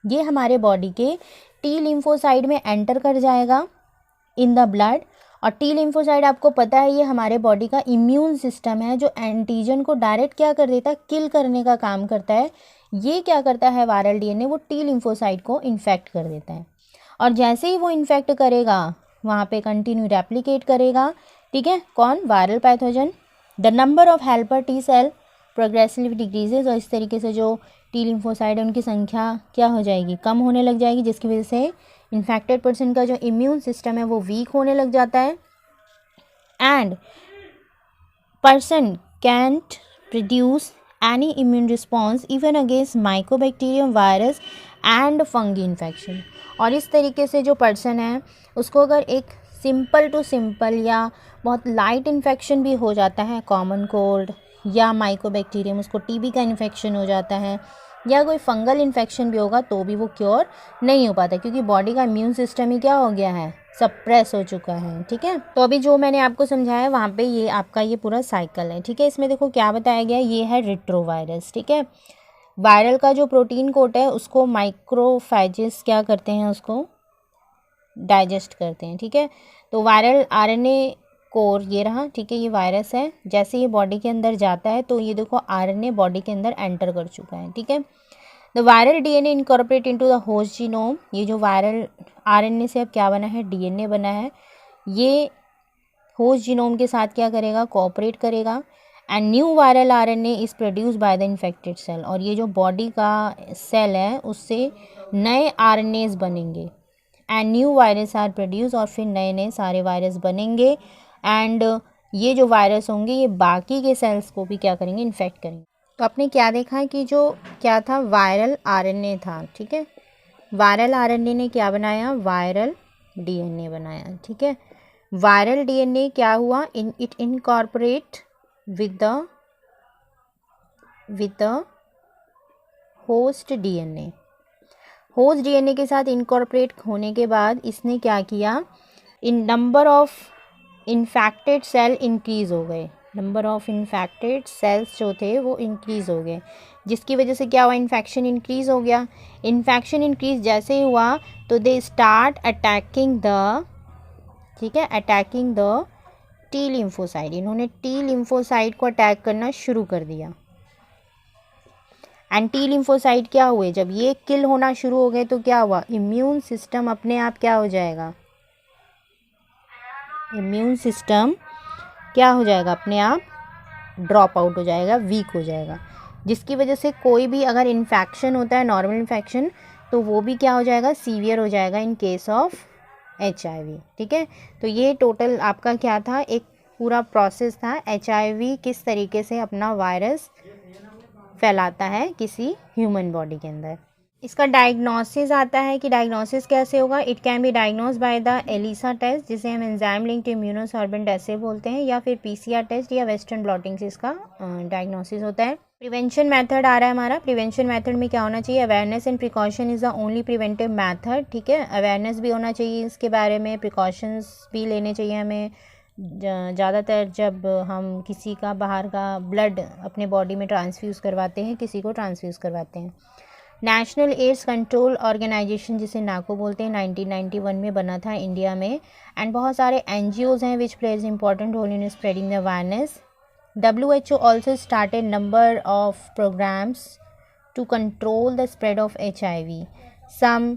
ये हमारे बॉडी के T लिम्फोसाइट में एंटर कर जाएगा इन द ब्लड, और T लिम्फोसाइट आपको पता है ये हमारे बॉडी का इम्यून सिस्टम है जो एंटीजन को डायरेक्ट क्या कर देता है, किल करने का काम करता है। ये क्या करता है वायरल DNA, वो T लिम्फोसाइट को इन्फेक्ट कर देता है, और जैसे ही वो इन्फेक्ट करेगा वहाँ पे कंटिन्यू रेप्लिकेट करेगा, ठीक है, कौन, viral pathogen. The number of helper T cell progressively decreases, और इस तरीके से जो T लिम्फोसाइट है उनकी संख्या क्या हो जाएगी, कम होने लग जाएगी, जिसकी वजह से इन्फेक्टेड पर्सन का जो इम्यून सिस्टम है वो वीक होने लग जाता है, and person can't produce any immune response even against mycobacterium, virus and fungi infection. और इस तरीके से जो पर्सन है उसको अगर एक सिंपल टू सिंपल या बहुत लाइट इन्फेक्शन भी हो जाता है, कॉमन कोल्ड या माइकोबैक्टीरियम, उसको TB का इन्फेक्शन हो जाता है या कोई फंगल इन्फेक्शन भी होगा तो भी वो क्योर नहीं हो पाता, क्योंकि बॉडी का इम्यून सिस्टम ही क्या हो गया है, सप्रेस हो चुका है, ठीक है। तो अभी जो मैंने आपको समझाया वहाँ पे ये आपका ये पूरा साइकिल है, ठीक है। इसमें देखो क्या बताया गया, ये है रेट्रोवायरस, ठीक है। वायरल का जो प्रोटीन कोट है उसको माइक्रोफेजेस क्या करते हैं, उसको डाइजेस्ट करते हैं, ठीक है। तो वायरल RNA कोर ये रहा, ठीक है, ये वायरस है, जैसे ये बॉडी के अंदर जाता है तो ये देखो RNA बॉडी के अंदर एंटर कर चुका है, ठीक है। The viral DNA incorporate into the host genome, ये जो वायरल RNA से अब क्या बना है, DNA बना है, ये होस्ट जीनोम के साथ क्या करेगा, कोऑपरेट करेगा, and new viral RNA is produce by the infected cell, और ये जो बॉडी का सेल है उससे नए आरएनएज बनेंगे, and new virus are produce, और फिर नए नए सारे वायरस बनेंगे, एंड ये जो वायरस होंगे ये बाकी के सेल्स को भी क्या करेंगे, इन्फेक्ट करेंगे। तो आपने क्या देखा है कि जो क्या था, वायरल आरएनए था, ठीक है। वायरल आरएनए ने क्या बनाया, वायरल डीएनए बनाया, ठीक है। वायरल डीएनए क्या हुआ, it incorporate with the host DNA. Host DNA के साथ इनकॉर्पोरेट होने के बाद इसने क्या किया, इन number of infected cell increase हो गए, नंबर ऑफ इन्फेक्टेड सेल्स जो थे वो इंक्रीज़ हो गए, जिसकी वजह से क्या हुआ, इन्फेक्शन इंक्रीज़ हो गया। इन्फेक्शन इंक्रीज़ जैसे ही हुआ तो दे स्टार्ट अटैकिंग द, ठीक है, अटैकिंग द टी लिम्फोसाइट, इन्होंने टी लिम्फोसाइट को अटैक करना शुरू कर दिया। एंड टी लिम्फोसाइट क्या हुए, जब ये किल होना शुरू हो गए तो क्या हुआ, इम्यून सिस्टम अपने आप क्या हो जाएगा, इम्यून सिस्टम क्या हो जाएगा, अपने आप ड्रॉप आउट हो जाएगा, वीक हो जाएगा, जिसकी वजह से कोई भी अगर इन्फेक्शन होता है, नॉर्मल इन्फेक्शन, तो वो भी क्या हो जाएगा, सीवियर हो जाएगा इन केस ऑफ HIV, ठीक है। तो ये टोटल आपका क्या था, एक पूरा प्रोसेस था, HIV किस तरीके से अपना वायरस फैलाता है किसी ह्यूमन बॉडी के अंदर। इसका डायग्नोसिस आता है कि डायग्नोसिस कैसे होगा, it can be diagnose by the ELISA test, जिसे हम एंजाइम लिंक्ड इम्यूनोसॉर्बेंट ऐसे बोलते हैं, या फिर PCR टेस्ट या वेस्टर्न ब्लॉटिंग से इसका डायग्नोसिस होता है। प्रिवेंशन मेथड आ रहा है हमारा, प्रिवेंशन मेथड में क्या होना चाहिए, awareness and precaution is the only preventive method, ठीक है। अवेयरनेस भी होना चाहिए इसके बारे में, प्रिकॉशंस भी लेने चाहिए हमें। ज़्यादातर जब हम किसी का बाहर का ब्लड अपने बॉडी में ट्रांसफ्यूज़ करवाते हैं, किसी को ट्रांसफ्यूज़ करवाते हैं। नेशनल एड्स कंट्रोल ऑर्गेनाइजेशन, जिसे नाको बोलते हैं, 1991 में बना था इंडिया में, एंड बहुत सारे NGOs हैं which plays important role in spreading the awareness. WHO also started number of programs to control the spread of HIV. Some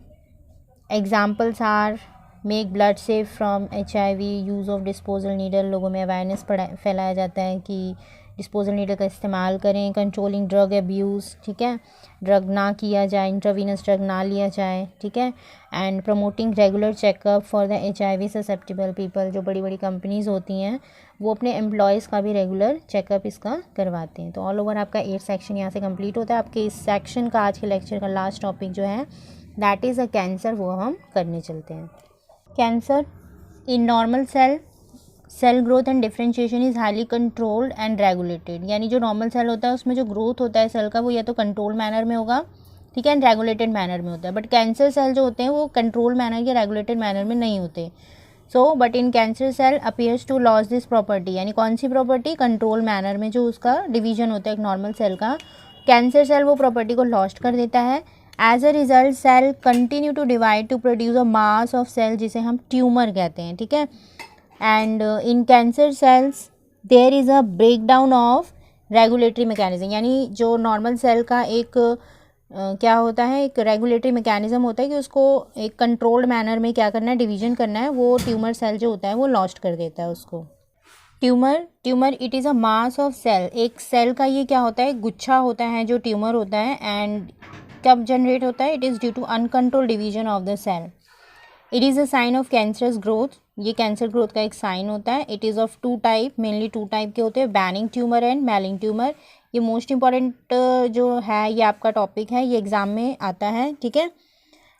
examples are make blood safe from HIV, use of disposal needle, लोगों में awareness फैलाया जाता है कि disposal needle का इस्तेमाल करें। Controlling drug abuse, ठीक है, ड्रग ना किया जाए, इंट्रावीनस ड्रग ना लिया जाए, ठीक है। And promoting regular checkup for the HIV susceptible people, जो बड़ी बड़ी कंपनीज़ होती हैं वो अपने एम्प्लॉयज़ का भी रेगुलर चेकअप इसका करवाते हैं। तो ऑल ओवर आपका 8 सेक्शन यहाँ से कंप्लीट होता है। आपके इस सेक्शन का आज के लेक्चर का लास्ट टॉपिक जो है दैट इज़ अ कैंसर, वो हम करने चलते हैं। Cancer in normal cell growth and differentiation is highly controlled and regulated, यानी जो नॉर्मल सेल होता है उसमें जो ग्रोथ होता है सेल का वो या तो कंट्रोल मैनर में होगा, ठीक है, एंड रेगुलेटेड मैनर में होता है। बट कैंसर सेल जो होते हैं वो कंट्रोल मैनर या रेगुलेटेड मैनर में नहीं होते। So but in cancer cell appears to loss this property, यानी कौन सी प्रॉपर्टी, कंट्रोल मैनर में जो उसका डिवीजन होता है एक नॉर्मल सेल का, कैंसर सेल वो प्रॉपर्टी को लॉस्ट कर देता है। As a result cell continue to divide to produce a mass of cell, जिसे हम ट्यूमर कहते हैं, ठीक है। And in cancer cells there is a break down of regulatory mechanism, यानी जो नॉर्मल सेल का एक क्या होता है, एक रेगुलेटरी मैकेनिज्म होता है कि उसको एक कंट्रोल्ड मैनर में क्या करना है, डिवीजन करना है, वो ट्यूमर सेल जो होता है वो लॉस्ट कर देता है उसको। Tumour it is a mass of cell, एक सेल का ये क्या होता है, गुच्छा होता है जो ट्यूमर होता है। एंड कब जनरेट होता है, it is due to uncontrolled division of the cell. It is a sign of cancerous growth, ये कैंसर ग्रोथ का एक साइन होता है। It is of 2 type, mainly 2 type के होते हैं, benign tumour and malignant tumour. ये मोस्ट इंपॉर्टेंट जो है ये आपका टॉपिक है, ये एग्ज़ाम में आता है, ठीक है।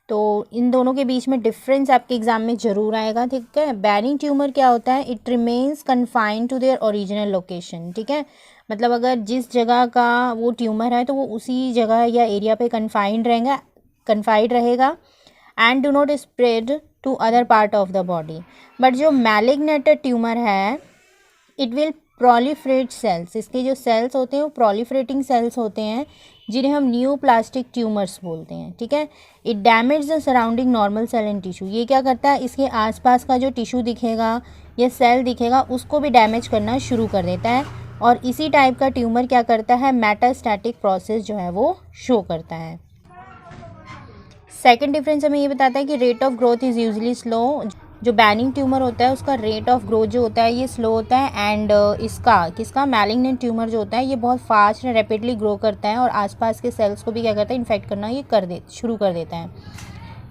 तो इन दोनों के बीच में डिफरेंस आपके एग्ज़ाम में ज़रूर आएगा, ठीक है। बैनिंग ट्यूमर क्या होता है, it remains confined to their original location, ठीक है। मतलब अगर जिस जगह का वो ट्यूमर है तो वो उसी जगह या एरिया पे कन्फाइंड रहेगा and do not spread to other part of the body. But जो मैलिग्नेंट ट्यूमर है इट विल प्रोलिफरेट सेल्स, इसके जो सेल्स होते हैं वो प्रोलिफरेटिंग सेल्स होते हैं, जिन्हें हम न्यूप्लास्टिक ट्यूमर्स बोलते हैं, ठीक है। It damage the surrounding normal cell and tissue, ये क्या करता है, इसके आसपास का जो टिश्यू दिखेगा या सेल दिखेगा उसको भी डैमेज करना शुरू कर देता है। और इसी टाइप का ट्यूमर क्या करता है, मेटास्टैटिक प्रोसेस जो है वो शो करता है। सेकेंड डिफरेंस हमें ये बताता है कि rate of growth is usually slow, जो बैनिंग ट्यूमर होता है उसका रेट ऑफ ग्रोथ जो होता है ये स्लो होता है, एंड किसका मैलिग्नेंट ट्यूमर जो होता है ये बहुत फास्ट रैपिडली ग्रो करता है और आसपास के सेल्स को भी क्या करता है, इन्फेक्ट करना ये शुरू कर देता है।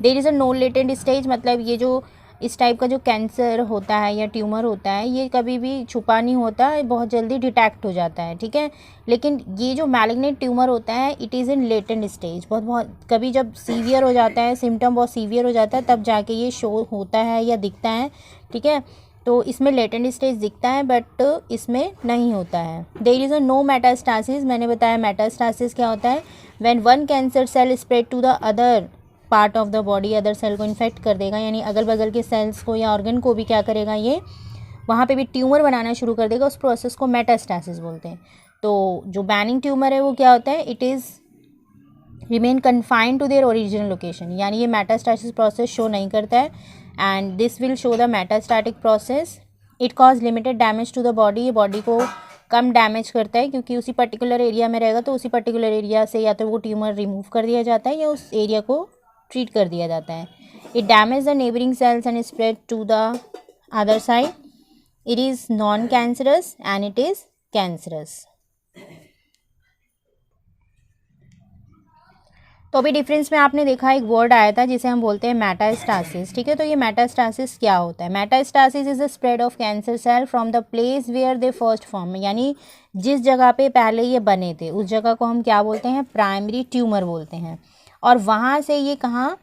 There is a no latent stage, मतलब ये जो इस टाइप का जो कैंसर होता है या ट्यूमर होता है ये कभी भी छुपा नहीं होता, बहुत जल्दी डिटेक्ट हो जाता है, ठीक है। लेकिन ये जो मैलिग्नेंट ट्यूमर होता है it is in latent stage, बहुत कभी जब सीवियर हो जाता है, सिम्टम बहुत सीवियर हो जाता है तब जाके ये शो होता है या दिखता है, ठीक है। तो इसमें लेटेंट स्टेज दिखता है बट इसमें नहीं होता है। There is a no metastasis, मैंने बताया मेटास्टासिस क्या होता है, when one cancer cell spread to the other part of the body, other cell को इन्फेक्ट कर देगा, यानी अगल बगल के सेल्स को या ऑर्गन को भी क्या करेगा, ये वहाँ पे भी ट्यूमर बनाना शुरू कर देगा। उस प्रोसेस को मेटास्टासिस बोलते हैं। तो जो बैनिंग ट्यूमर है वो क्या होता है, it is remain confined to their original location, यानी ये मेटास्टासिस प्रोसेस शो नहीं करता है, and this will show the metastatic process. It cause limited damage to the body, ये बॉडी को कम डैमेज करता है क्योंकि उसी पर्टिकुलर एरिया में रहेगा, तो उसी पर्टिकुलर एरिया से या तो वो ट्यूमर रिमूव कर दिया जाता है या उस एरिया को ट्रीट कर दिया जाता है। It damage the neighbouring cells and spread to the other side. It is non cancerous and it is cancerous. तो अभी डिफरेंस में आपने देखा एक वर्ड आया था जिसे हम बोलते हैं मेटास्टासिस, ठीक है। तो ये मेटास्टासिस क्या होता है, metastasis is the spread of cancer cell from the place where they first form, यानी जिस जगह पे पहले ये बने थे उस जगह को हम क्या बोलते हैं, प्राइमरी ट्यूमर बोलते हैं, और वहाँ से ये कहाँ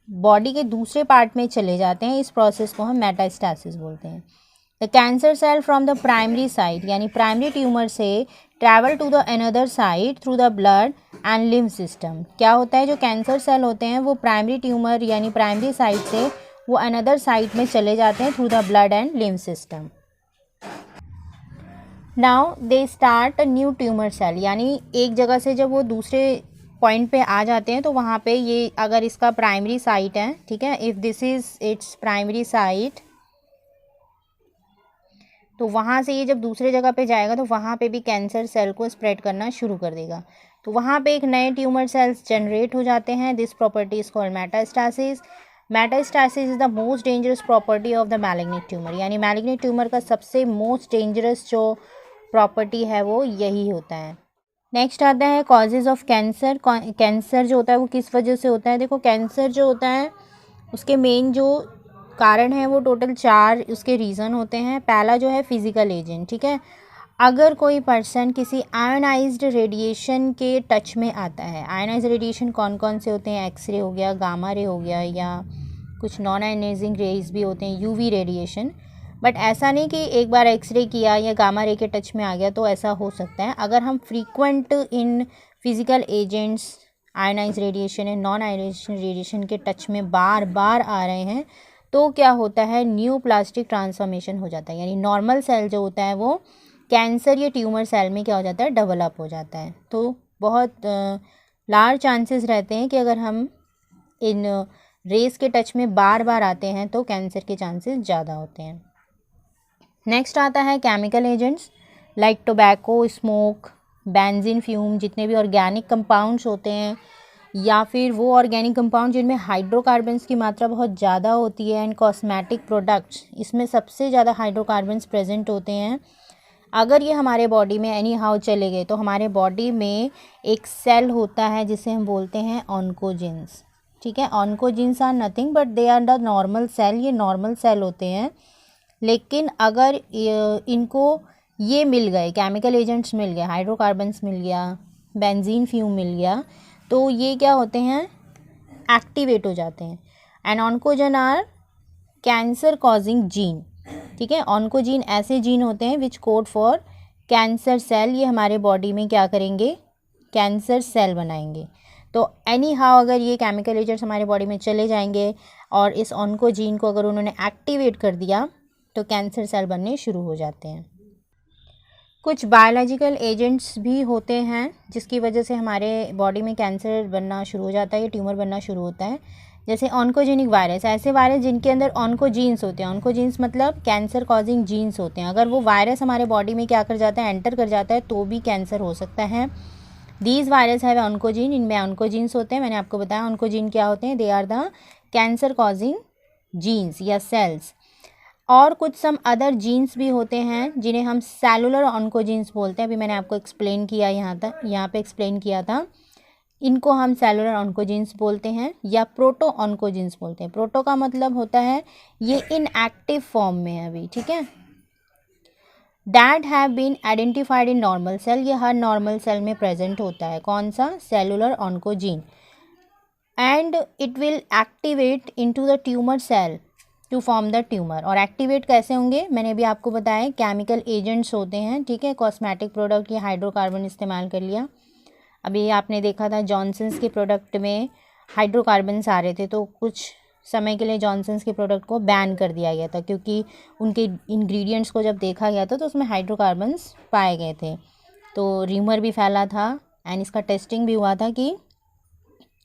बॉडी के दूसरे पार्ट में चले जाते हैं, इस प्रोसेस को हम मेटास्टासिस बोलते हैं। The cancer cell from the primary site, यानी प्राइमरी ट्यूमर से travel to the another site through the blood and lymph system. क्या होता है, जो कैंसर सेल होते हैं वो प्राइमरी ट्यूमर यानी प्राइमरी साइट से वो अनदर साइट में चले जाते हैं through the blood and lymph system. Now they start a new tumour cell, यानी एक जगह से जब वो दूसरे पॉइंट पे आ जाते हैं तो वहाँ पे ये अगर इसका प्राइमरी साइट है, ठीक है, if this is its primary site, तो वहाँ से ये जब दूसरे जगह पे जाएगा तो वहाँ पे भी कैंसर सेल को स्प्रेड करना शुरू कर देगा, तो वहाँ पे एक नए ट्यूमर सेल्स जनरेट हो जाते हैं। This property is called metastasis. Metastasis is the most dangerous property of the malignant tumour, यानी मैलिग्नेंट ट्यूमर का सबसे मोस्ट डेंजरस जो प्रॉपर्टी है वो यही होता है। नेक्स्ट आता है कॉजेज़ ऑफ कैंसर। कैंसर जो होता है वो किस वजह से होता है, देखो कैंसर जो होता है उसके मेन जो कारण है वो टोटल 4 उसके रीज़न होते हैं। पहला जो है फिज़िकल एजेंट, ठीक है, अगर कोई पर्सन किसी आयोनाइज्ड रेडिएशन के टच में आता है। आयोनाइज्ड रेडिएशन कौन कौन से होते हैं, एक्सरे हो गया, गामा रे हो गया, या कुछ नॉन आयोनाइजिंग रेज भी होते हैं, यूवी रेडिएशन। बट ऐसा नहीं कि एक बार एक्सरे किया या गामा रे के टच में आ गया तो ऐसा हो सकता है। अगर हम frequent in physical agents ionise radiation या नॉन आयोनाइजेशन रेडिएशन के टच में बार बार आ रहे हैं तो क्या होता है, न्यू प्लास्टिक ट्रांसफॉर्मेशन हो जाता है, यानी नॉर्मल सेल जो होता है वो कैंसर या ट्यूमर सेल में क्या हो जाता है, डेवलप हो जाता है। तो बहुत लार्ज चांसेस रहते हैं कि अगर हम इन रेस के टच में बार बार आते हैं तो कैंसर के चांसेस ज़्यादा होते हैं। नेक्स्ट आता है chemical agents like tobacco, smoke, benzene fume, जितने भी ऑर्गेनिक कंपाउंड्स होते हैं या फिर वो ऑर्गेनिक कंपाउंड जिनमें हाइड्रोकार्बन्स की मात्रा बहुत ज़्यादा होती है, एंड कॉस्मेटिक प्रोडक्ट्स, इसमें सबसे ज़्यादा हाइड्रोकार्बन्स प्रेजेंट होते हैं। अगर ये हमारे बॉडी में एनी हाउ चले गए तो हमारे बॉडी में एक सेल होता है जिसे हम बोलते हैं ऑन्कोजिन्स, ठीक है। Oncogenes are nothing but they are the normal cell, ये नॉर्मल सेल होते हैं। लेकिन अगर इनको ये मिल गए, केमिकल एजेंट्स मिल गए, हाइड्रोकार्बन्स मिल गया, बेंजीन फ्यूम मिल गया, तो ये क्या होते हैं, एक्टिवेट हो जाते हैं। And oncogene are cancer causing gene, ठीक है। ऑन्कोजीन ऐसे जीन होते हैं which code for cancer cell, ये हमारे बॉडी में क्या करेंगे, कैंसर सेल बनाएंगे। तो एनी हाउ अगर ये केमिकल एजेंट्स हमारे बॉडी में चले जाएंगे और इस ऑन्कोजीन को अगर उन्होंने एक्टिवेट कर दिया तो कैंसर सेल बनने शुरू हो जाते हैं। कुछ बायोलॉजिकल एजेंट्स भी होते हैं जिसकी वजह से हमारे बॉडी में कैंसर बनना शुरू हो जाता है या ट्यूमर बनना शुरू होता है, जैसे ऑन्कोजेनिक वायरस, ऐसे वायरस जिनके अंदर ऑन्कोजीन्स होते हैं। ऑन्कोजीन्स मतलब कैंसर कॉजिंग जीन्स होते हैं। अगर वो वायरस हमारे बॉडी में क्या कर जाता है, एंटर कर जाता है तो भी कैंसर हो सकता है। दीज वायरस है ऑन्कोजीन, इनमें ऑन्कोजीन्स होते हैं। मैंने आपको बताया ऑन्कोजीन क्या होते हैं, they are the cancer causing genes या सेल्स। और कुछ सम अदर जीन्स भी होते हैं जिन्हें हम सेलुलर ऑन्कोजीन्स बोलते हैं। अभी मैंने आपको एक्सप्लेन किया यहाँ पे एक्सप्लेन किया था। इनको हम सेलुलर ऑन्कोजीन्स बोलते हैं या प्रोटो ऑन्कोजीन्स बोलते हैं। प्रोटो का मतलब होता है ये इनएक्टिव फॉर्म में है अभी, ठीक है। That have been identified in normal cell, ये हर नॉर्मल सेल में प्रेजेंट होता है। कौन सा? Cellular oncogene. And it will activate into the tumour cell to form the tumour. और एक्टिवेट कैसे होंगे? मैंने अभी आपको बताया केमिकल एजेंट्स होते हैं, ठीक है। कॉस्मेटिक प्रोडक्ट या हाइड्रोकार्बन इस्तेमाल कर लिया। अभी आपने देखा था जॉनसन्स के प्रोडक्ट में हाइड्रोकार्बन्स आ रहे थे, तो कुछ समय के लिए जॉनसन्स के प्रोडक्ट को बैन कर दिया गया था क्योंकि उनके इंग्रेडिएंट्स को जब देखा गया था तो उसमें हाइड्रोकार्बन्स पाए गए थे। तो र्यूमर भी फैला था एंड इसका टेस्टिंग भी हुआ था कि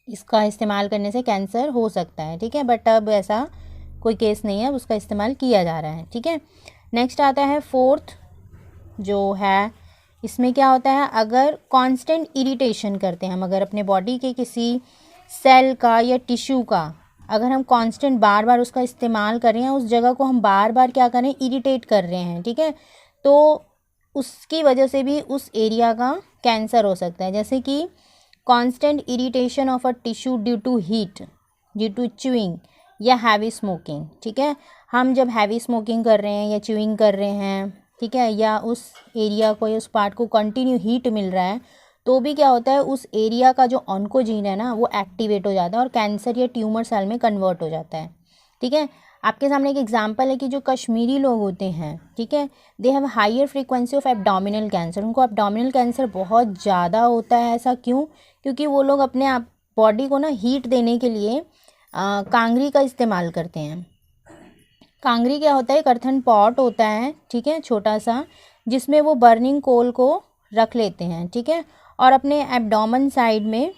इसका इस्तेमाल करने से कैंसर हो सकता है, ठीक है। बट अब ऐसा कोई केस नहीं है, अब उसका इस्तेमाल किया जा रहा है, ठीक है। नेक्स्ट आता है फोर्थ जो है, इसमें क्या होता है, अगर कांस्टेंट इरिटेशन करते हैं हम, अगर अपने बॉडी के किसी सेल का या टिश्यू का अगर हम कांस्टेंट बार बार उसका इस्तेमाल कर रहे हैं, उस जगह को हम बार बार क्या करें, इरिटेट कर रहे हैं, ठीक है, तो उसकी वजह से भी उस एरिया का कैंसर हो सकता है। जैसे कि constant irritation of a tissue due to heat, due to chewing या हैवी स्मोकिंग, ठीक है। हम जब हैवी स्मोकिंग कर रहे हैं या च्यूइंग कर रहे हैं, ठीक है, या उस एरिया को या उस पार्ट को कंटिन्यू हीट मिल रहा है, तो भी क्या होता है, उस एरिया का जो ऑन्कोजीन है ना वो एक्टिवेट हो जाता है और कैंसर या ट्यूमर सेल में कन्वर्ट हो जाता है, ठीक है। आपके सामने एक एग्जांपल है कि जो कश्मीरी लोग होते हैं, ठीक है, they have higher frequency of abdominal cancer, उनको एब्डोमिनल कैंसर बहुत ज़्यादा होता है। ऐसा क्यों? क्योंकि वो लोग अपने आप बॉडी को ना हीट देने के लिए कांगरी का इस्तेमाल करते हैं। कांगरी क्या होता है, एक अर्थन पॉट होता है, ठीक है, छोटा सा, जिसमें वो बर्निंग कोल को रख लेते हैं, ठीक है, और अपने एब्डोमेन साइड में,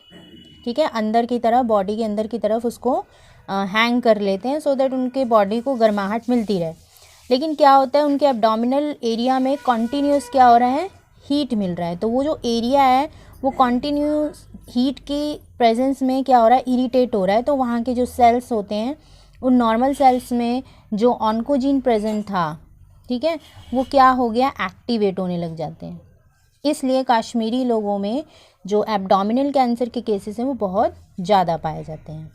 ठीक है, अंदर की तरफ, बॉडी के अंदर की तरफ उसको हैंग कर लेते हैं सो दैट उनके बॉडी को गर्माहट मिलती रहे। लेकिन क्या होता है, उनके एब्डोमिनल एरिया में कॉन्टीन्यूस क्या हो रहा है, हीट मिल रहा है, तो वो जो एरिया है वो कॉन्टीन्यूस हीट की प्रेजेंस में क्या हो रहा है, इरिटेट हो रहा है। तो वहाँ के जो सेल्स होते हैं, उन नॉर्मल सेल्स में जो ऑन्कोजीन प्रेजेंट था, ठीक है, वो क्या हो गया, एक्टिवेट होने लग जाते हैं। इसलिए कश्मीरी लोगों में जो एब्डोमिनल कैंसर के केसेस हैं वो बहुत ज़्यादा पाए जाते हैं।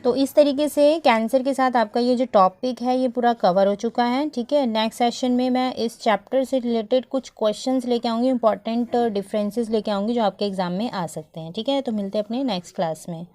तो इस तरीके से कैंसर के साथ आपका ये जो टॉपिक है ये पूरा कवर हो चुका है, ठीक है। नेक्स्ट सेशन में मैं इस चैप्टर से रिलेटेड कुछ क्वेश्चंस लेके आऊँगी, इंपॉर्टेंट डिफरेंसेस लेके आऊँगी जो आपके एग्ज़ाम में आ सकते हैं, ठीक है। तो मिलते हैं अपने नेक्स्ट क्लास में।